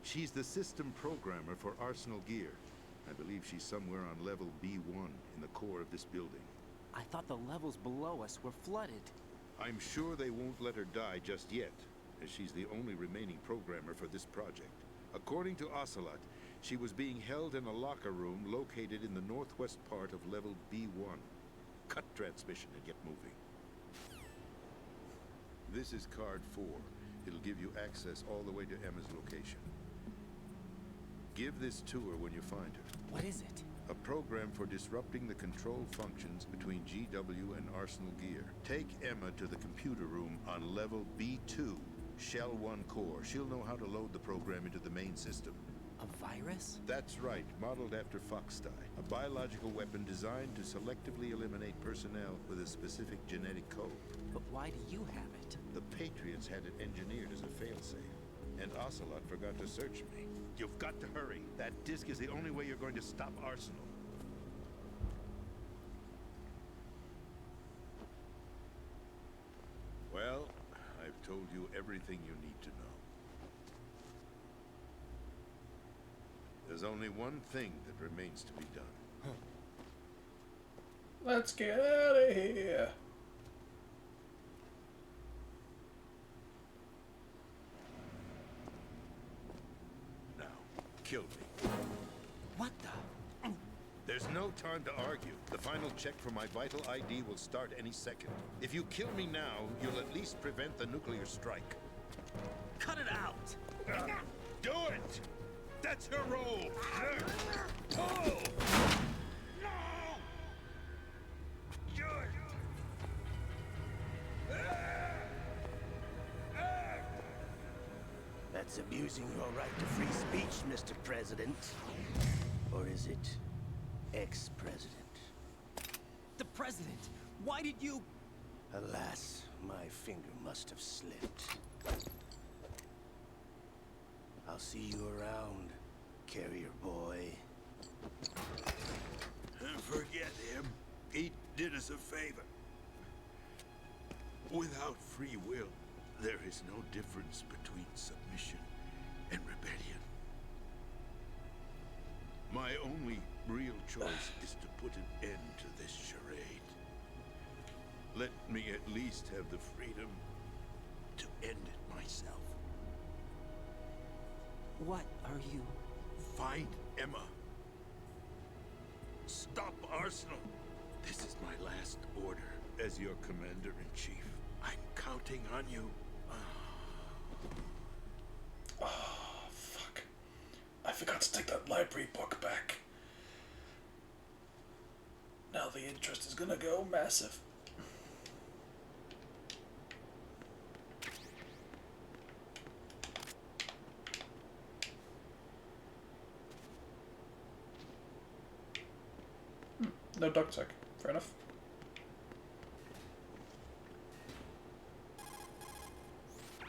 She's the system programmer for Arsenal gear. I believe she's somewhere on level B1 in the core of this building. I thought the levels below us were flooded. I'm sure they won't let her die just yet, as she's the only remaining programmer for this project. According to Ocelot, she was being held in a locker room located in the northwest part of level B1. Cut transmission and get moving. This is card 4. It'll give you access all the way to Emma's location. Give this to her when you find her. What is it? A program for disrupting the control functions between GW and Arsenal gear. Take Emma to the computer room on level B2, Shell 1 core. She'll know how to load the program into the main system. A virus? That's right, modeled after Foxdie. A biological weapon designed to selectively eliminate personnel with a specific genetic code. But why do you have it? The Patriots had it engineered as a failsafe, and Ocelot forgot to search me. You've got to hurry. That disk is the only way you're going to stop Arsenal. Well, I've told you everything you need to know. There's only one thing that remains to be done. Let's get out of here. Now, kill me. What the? There's no time to argue. The final check for my vital ID will start any second. If you kill me now, you'll at least prevent the nuclear strike. Cut it out! Do it! That's her role! Pull! No! Do it! That's abusing your right to free speech, Mr. President. Or is it ex-president? The president! Why did you... Alas, my finger must have slipped. I'll see you around, carrier boy. Forget him. He did us a favor. Without free will, there is no difference between submission and rebellion. My only real choice is to put an end to this charade. Let me at least have the freedom to end it myself. What are you... Find Emma. Stop Arsenal. This is my last order as your commander-in-chief. I'm counting on you. Oh, fuck. I forgot to take that library book back. Now the interest is gonna go massive. No dog tag. Fair enough.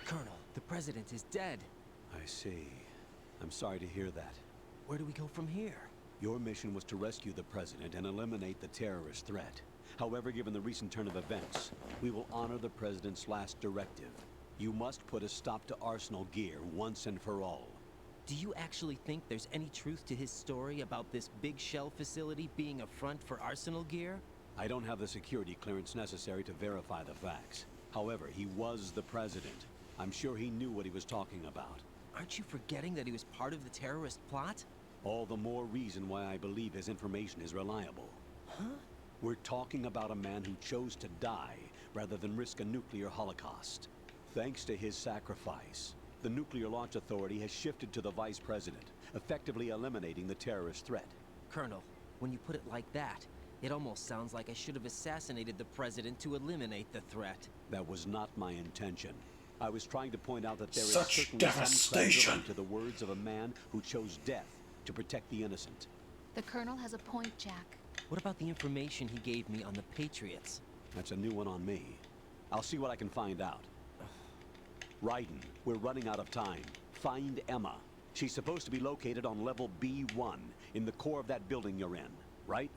Colonel, the president is dead. I see. I'm sorry to hear that. Where do we go from here? Your mission was to rescue the president and eliminate the terrorist threat. However, given the recent turn of events, we will honor the president's last directive. You must put a stop to Arsenal gear once and for all. Do you actually think there's any truth to his story about this big shell facility being a front for Arsenal gear? I don't have the security clearance necessary to verify the facts. However, he was the president. I'm sure he knew what he was talking about. Aren't you forgetting that he was part of the terrorist plot? All the more reason why I believe his information is reliable. Huh? We're talking about a man who chose to die rather than risk a nuclear holocaust. Thanks to his sacrifice, the Nuclear Launch Authority has shifted to the vice president, effectively eliminating the terrorist threat. Colonel, when you put it like that, it almost sounds like I should have assassinated the president to eliminate the threat. That was not my intention. I was trying to point out that there is Such certainly devastation some credibility to the words of a man who chose death to protect the innocent. The Colonel has a point, Jack. What about the information he gave me on the Patriots? That's a new one on me. I'll see what I can find out. Raiden, we're running out of time. Find Emma. She's supposed to be located on level B1, in the core of that building you're in, right?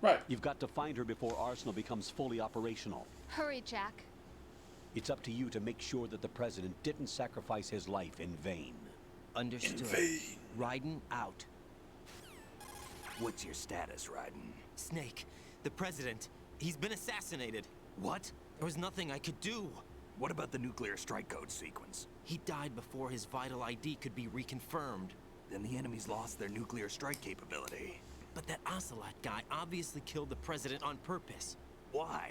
Right. You've got to find her before Arsenal becomes fully operational. Hurry, Jack. It's up to you to make sure that the president didn't sacrifice his life in vain. Understood. In vain. Raiden out. What's your status, Raiden? Snake, the president, he's been assassinated. What? There was nothing I could do. What about the nuclear strike code sequence? He died before his vital ID could be reconfirmed. Then the enemy's lost their nuclear strike capability. But that Ocelot guy obviously killed the president on purpose. Why?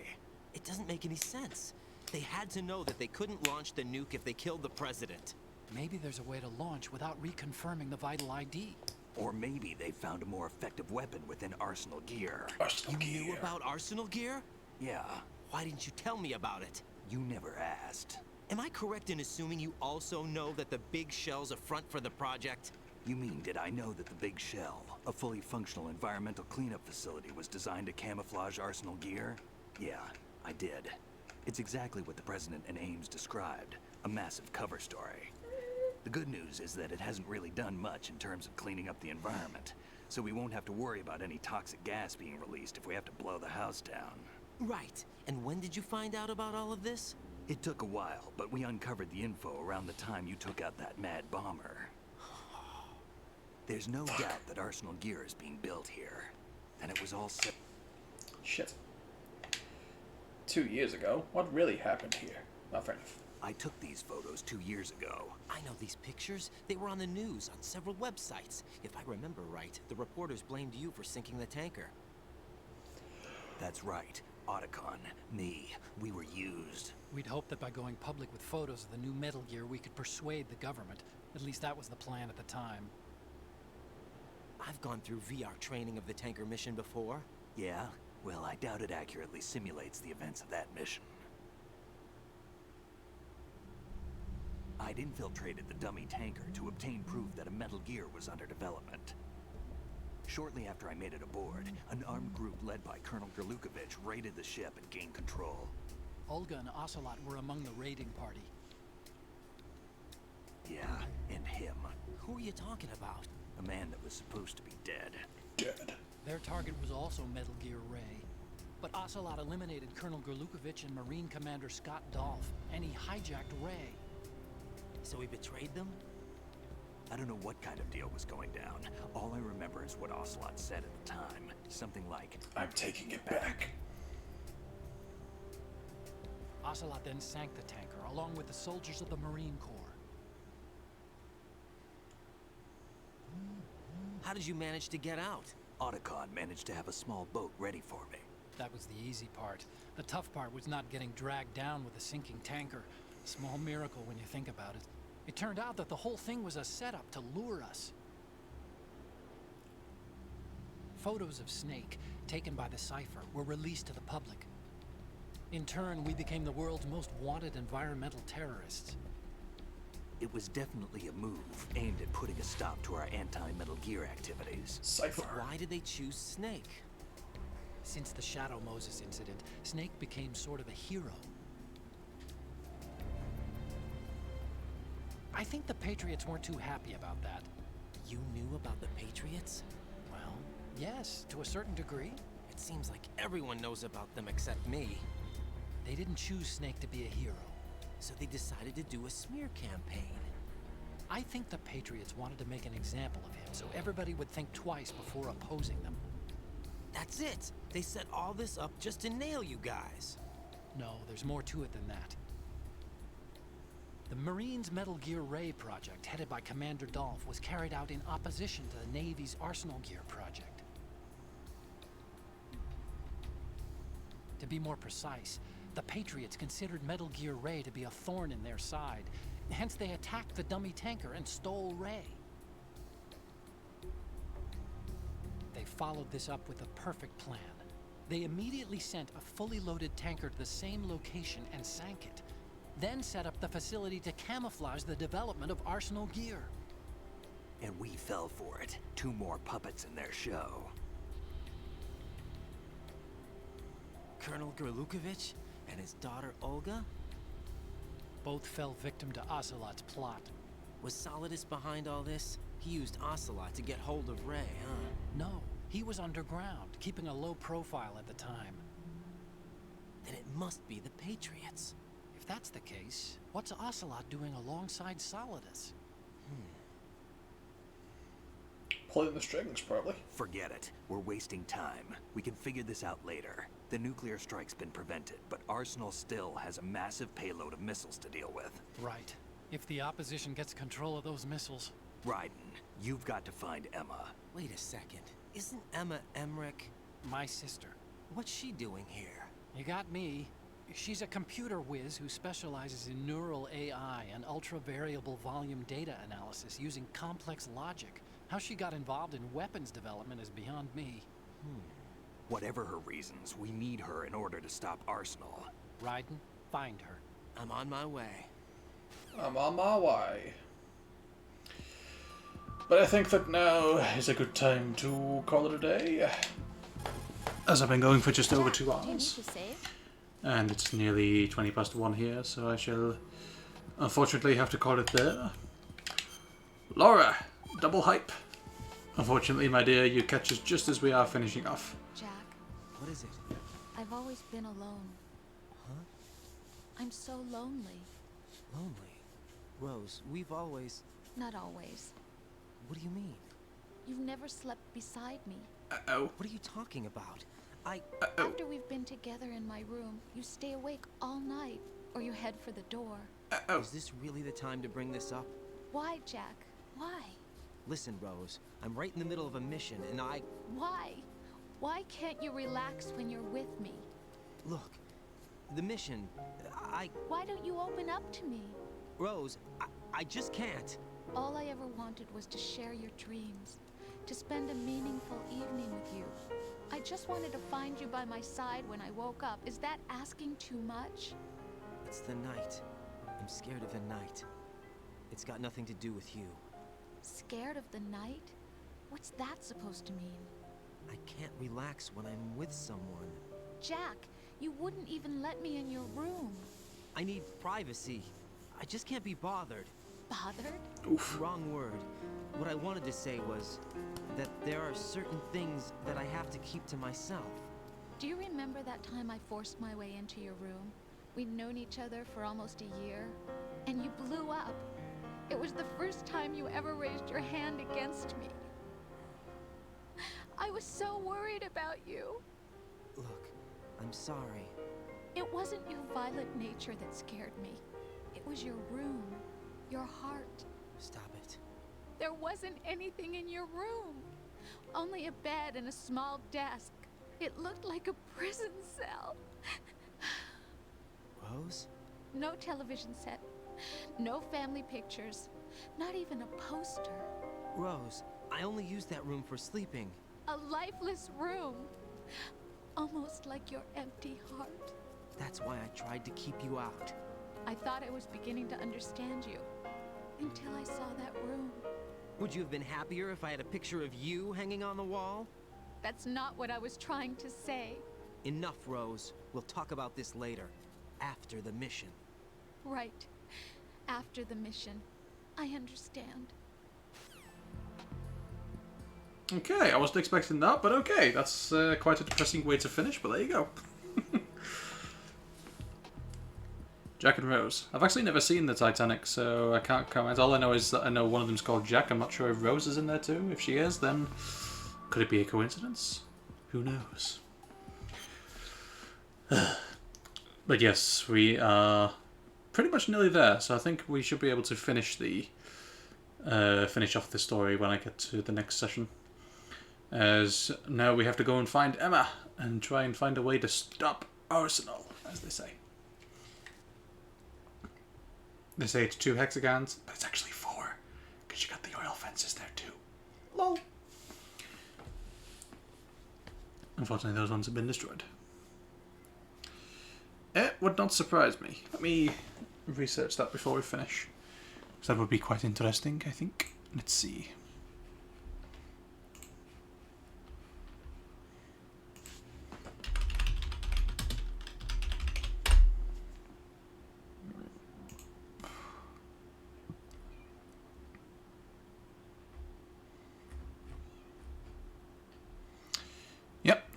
It doesn't make any sense. They had to know that they couldn't launch the nuke if they killed the president. Maybe there's a way to launch without reconfirming the vital ID. Or maybe they found a more effective weapon within Arsenal gear. Arsenal You knew about Arsenal gear? Yeah. Why didn't you tell me about it? You never asked. Am I correct in assuming you also know that the big shell's a front for the project? You mean, did I know that the Big Shell, a fully functional environmental cleanup facility, was designed to camouflage Arsenal gear? Yeah, I did. It's exactly what the President and Ames described, a massive cover story. The good news is that it hasn't really done much in terms of cleaning up the environment, so we won't have to worry about any toxic gas being released if we have to blow the house down. Right. And when did you find out about all of this? It took a while, but we uncovered the info around the time you took out that mad bomber. There's no doubt that Arsenal gear is being built here, and it was all set. Shit. 2 years ago? What really happened here? Not fair enough. I took these photos 2 years ago. I know these pictures. They were on the news, on several websites. If I remember right, the reporters blamed you for sinking the tanker. That's right. Otacon, me, we were used. We'd hoped that by going public with photos of the new Metal Gear, we could persuade the government. At least that was the plan at the time. I've gone through VR training of the tanker mission before. Yeah? Well, I doubt it accurately simulates the events of that mission. I'd infiltrated the dummy tanker to obtain proof that a Metal Gear was under development. Shortly after I made it aboard, an armed group led by Colonel Gerlukovich raided the ship and gained control. Olga and Ocelot were among the raiding party. Yeah, and him. Who are you talking about? A man that was supposed to be dead. Dead. Their target was also Metal Gear Ray. But Ocelot eliminated Colonel Gerlukovich and Marine Commander Scott Dolph, and he hijacked Ray. So he betrayed them? I don't know what kind of deal was going down. All I remember is what Ocelot said at the time. Something like, I'm taking it back. Ocelot then sank the tanker, along with the soldiers of the Marine Corps. How did you manage to get out? Otacon managed to have a small boat ready for me. That was the easy part. The tough part was not getting dragged down with a sinking tanker. A small miracle when you think about it. It turned out that the whole thing was a setup to lure us. Photos of Snake taken by the Cypher, were released to the public. In turn, we became the world's most wanted environmental terrorists. It was definitely a move aimed at putting a stop to our anti-Metal Gear activities. But why did they choose Snake? Since the Shadow Moses incident, Snake became sort of a hero. I think the Patriots weren't too happy about that. You knew about the Patriots? Well, yes, to a certain degree. It seems like everyone knows about them except me. They didn't choose Snake to be a hero. So they decided to do a smear campaign. I think the Patriots wanted to make an example of him so everybody would think twice before opposing them. That's it! They set all this up just to nail you guys. No, there's more to it than that. The Marines' Metal Gear Ray project, headed by Commander Dolph, was carried out in opposition to the Navy's Arsenal Gear project. To be more precise, the Patriots considered Metal Gear Ray to be a thorn in their side. Hence, they attacked the dummy tanker and stole Ray. They followed this up with a perfect plan. They immediately sent a fully loaded tanker to the same location and sank it. Then set up the facility to camouflage the development of Arsenal Gear. And we fell for it. 2 more puppets in their show. Colonel Gerlukovich and his daughter Olga? Both fell victim to Ocelot's plot. Was Solidus behind all this? He used Ocelot to get hold of Ray, huh? No, he was underground, keeping a low profile at the time. Then it must be the Patriots. If that's the case, what's Ocelot doing alongside Solidus? Pulling the strings, probably. Forget it. We're wasting time. We can figure this out later. The nuclear strike's been prevented, but Arsenal still has a massive payload of missiles to deal with. Right. If the opposition gets control of those missiles... Raiden, you've got to find Emma. Wait a second. Isn't Emma Emmerich... my sister? What's she doing here? You got me. She's a computer whiz who specializes in neural AI and ultra-variable volume data analysis using complex logic. How she got involved in weapons development is beyond me. Whatever her reasons, we need her in order to stop Arsenal. Raiden, find her. I'm on my way. I'm on my way. But I think that now is a good time to call it a day. As I've been going for just over 2 hours. And it's nearly 1 here, so I shall unfortunately have to call it there. Laura, double hype. Unfortunately, my dear, you catch us just as we are finishing off. Jack. What is it? I've always been alone. Huh? I'm so lonely. Lonely? Rose, we've always... Not always. What do you mean? You've never slept beside me. Uh-oh. What are you talking about? After we've been together in my room, you stay awake all night, or you head for the door. Is this really the time to bring this up? Why, Jack? Why? Listen, Rose, I'm right in the middle of a mission, and Why? Why can't you relax when you're with me? Look, the mission, Why don't you open up to me? Rose, I just can't. All I ever wanted was to share your dreams, to spend a meaningful evening with you. I just wanted to find you by my side when I woke up. Is that asking too much? It's the night. I'm scared of the night. It's got nothing to do with you. Scared of the night? What's that supposed to mean? I can't relax when I'm with someone. Jack, you wouldn't even let me in your room. I need privacy. I just can't be bothered. Bothered? Oof. Wrong word. What I wanted to say was that there are certain things that I have to keep to myself. Do you remember that time I forced my way into your room? We'd known each other for almost a year, and you blew up. It was the first time you ever raised your hand against me. I was so worried about you. Look, I'm sorry. It wasn't your violent nature that scared me. It was your room, your heart. Stop it. There wasn't anything in your room. Only a bed and a small desk. It looked like a prison cell. Rose? No television set. No family pictures. Not even a poster. Rose, I only use that room for sleeping. A lifeless room. Almost like your empty heart. That's why I tried to keep you out. I thought I was beginning to understand you. Until I saw that room. Would you have been happier if I had a picture of you hanging on the wall? That's not what I was trying to say. Enough, Rose. We'll talk about this later. After the mission. Right. After the mission. I understand. Okay, I wasn't expecting that, but okay. That's quite a depressing way to finish, but there you go. Jack and Rose. I've actually never seen the Titanic, so I can't comment. All I know is that I know one of them's called Jack. I'm not sure if Rose is in there too. If she is, then could it be a coincidence? Who knows? But yes, we are pretty much nearly there, so I think we should be able to finish the finish off the story when I get to the next session. As now we have to go and find Emma and try and find a way to stop Arsenal, as they say. They say it's 2 hexagons, but it's actually 4, because you got the oil fences there too. Lol. Unfortunately, those ones have been destroyed. It would not surprise me. Let me research that before we finish. Because that would be quite interesting, I think. Let's see.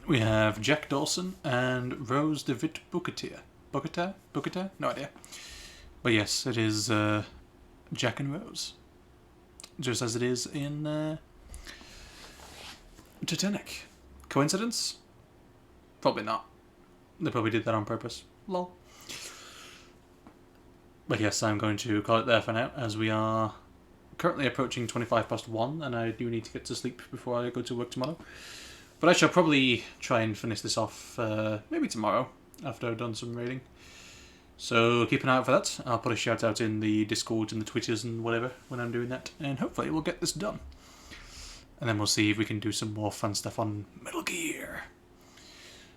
We have Jack Dawson and Rose DeWitt Bucketeer. Bucketeer? No idea. But yes, it is Jack and Rose. Just as it is in Titanic. Coincidence? Probably not. They probably did that on purpose. Lol. But yes, I'm going to call it there for now, as we are currently approaching 1:25, and I do need to get to sleep before I go to work tomorrow. But I shall probably try and finish this off maybe tomorrow, after I've done some raiding. So keep an eye out for that. I'll put a shout out in the Discord and the Twitters and whatever when I'm doing that. And hopefully we'll get this done. And then we'll see if we can do some more fun stuff on Metal Gear.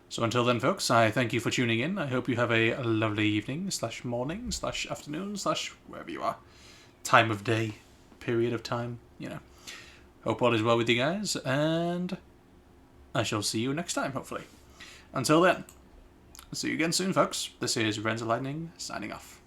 So until then, folks, I thank you for tuning in. I hope you have a lovely evening, / morning, / afternoon, / wherever you are. Time of day, period of time, you know. Hope all is well with you guys, and I shall see you next time, hopefully. Until then, see you again soon, folks. This is Renzo Lightning, signing off.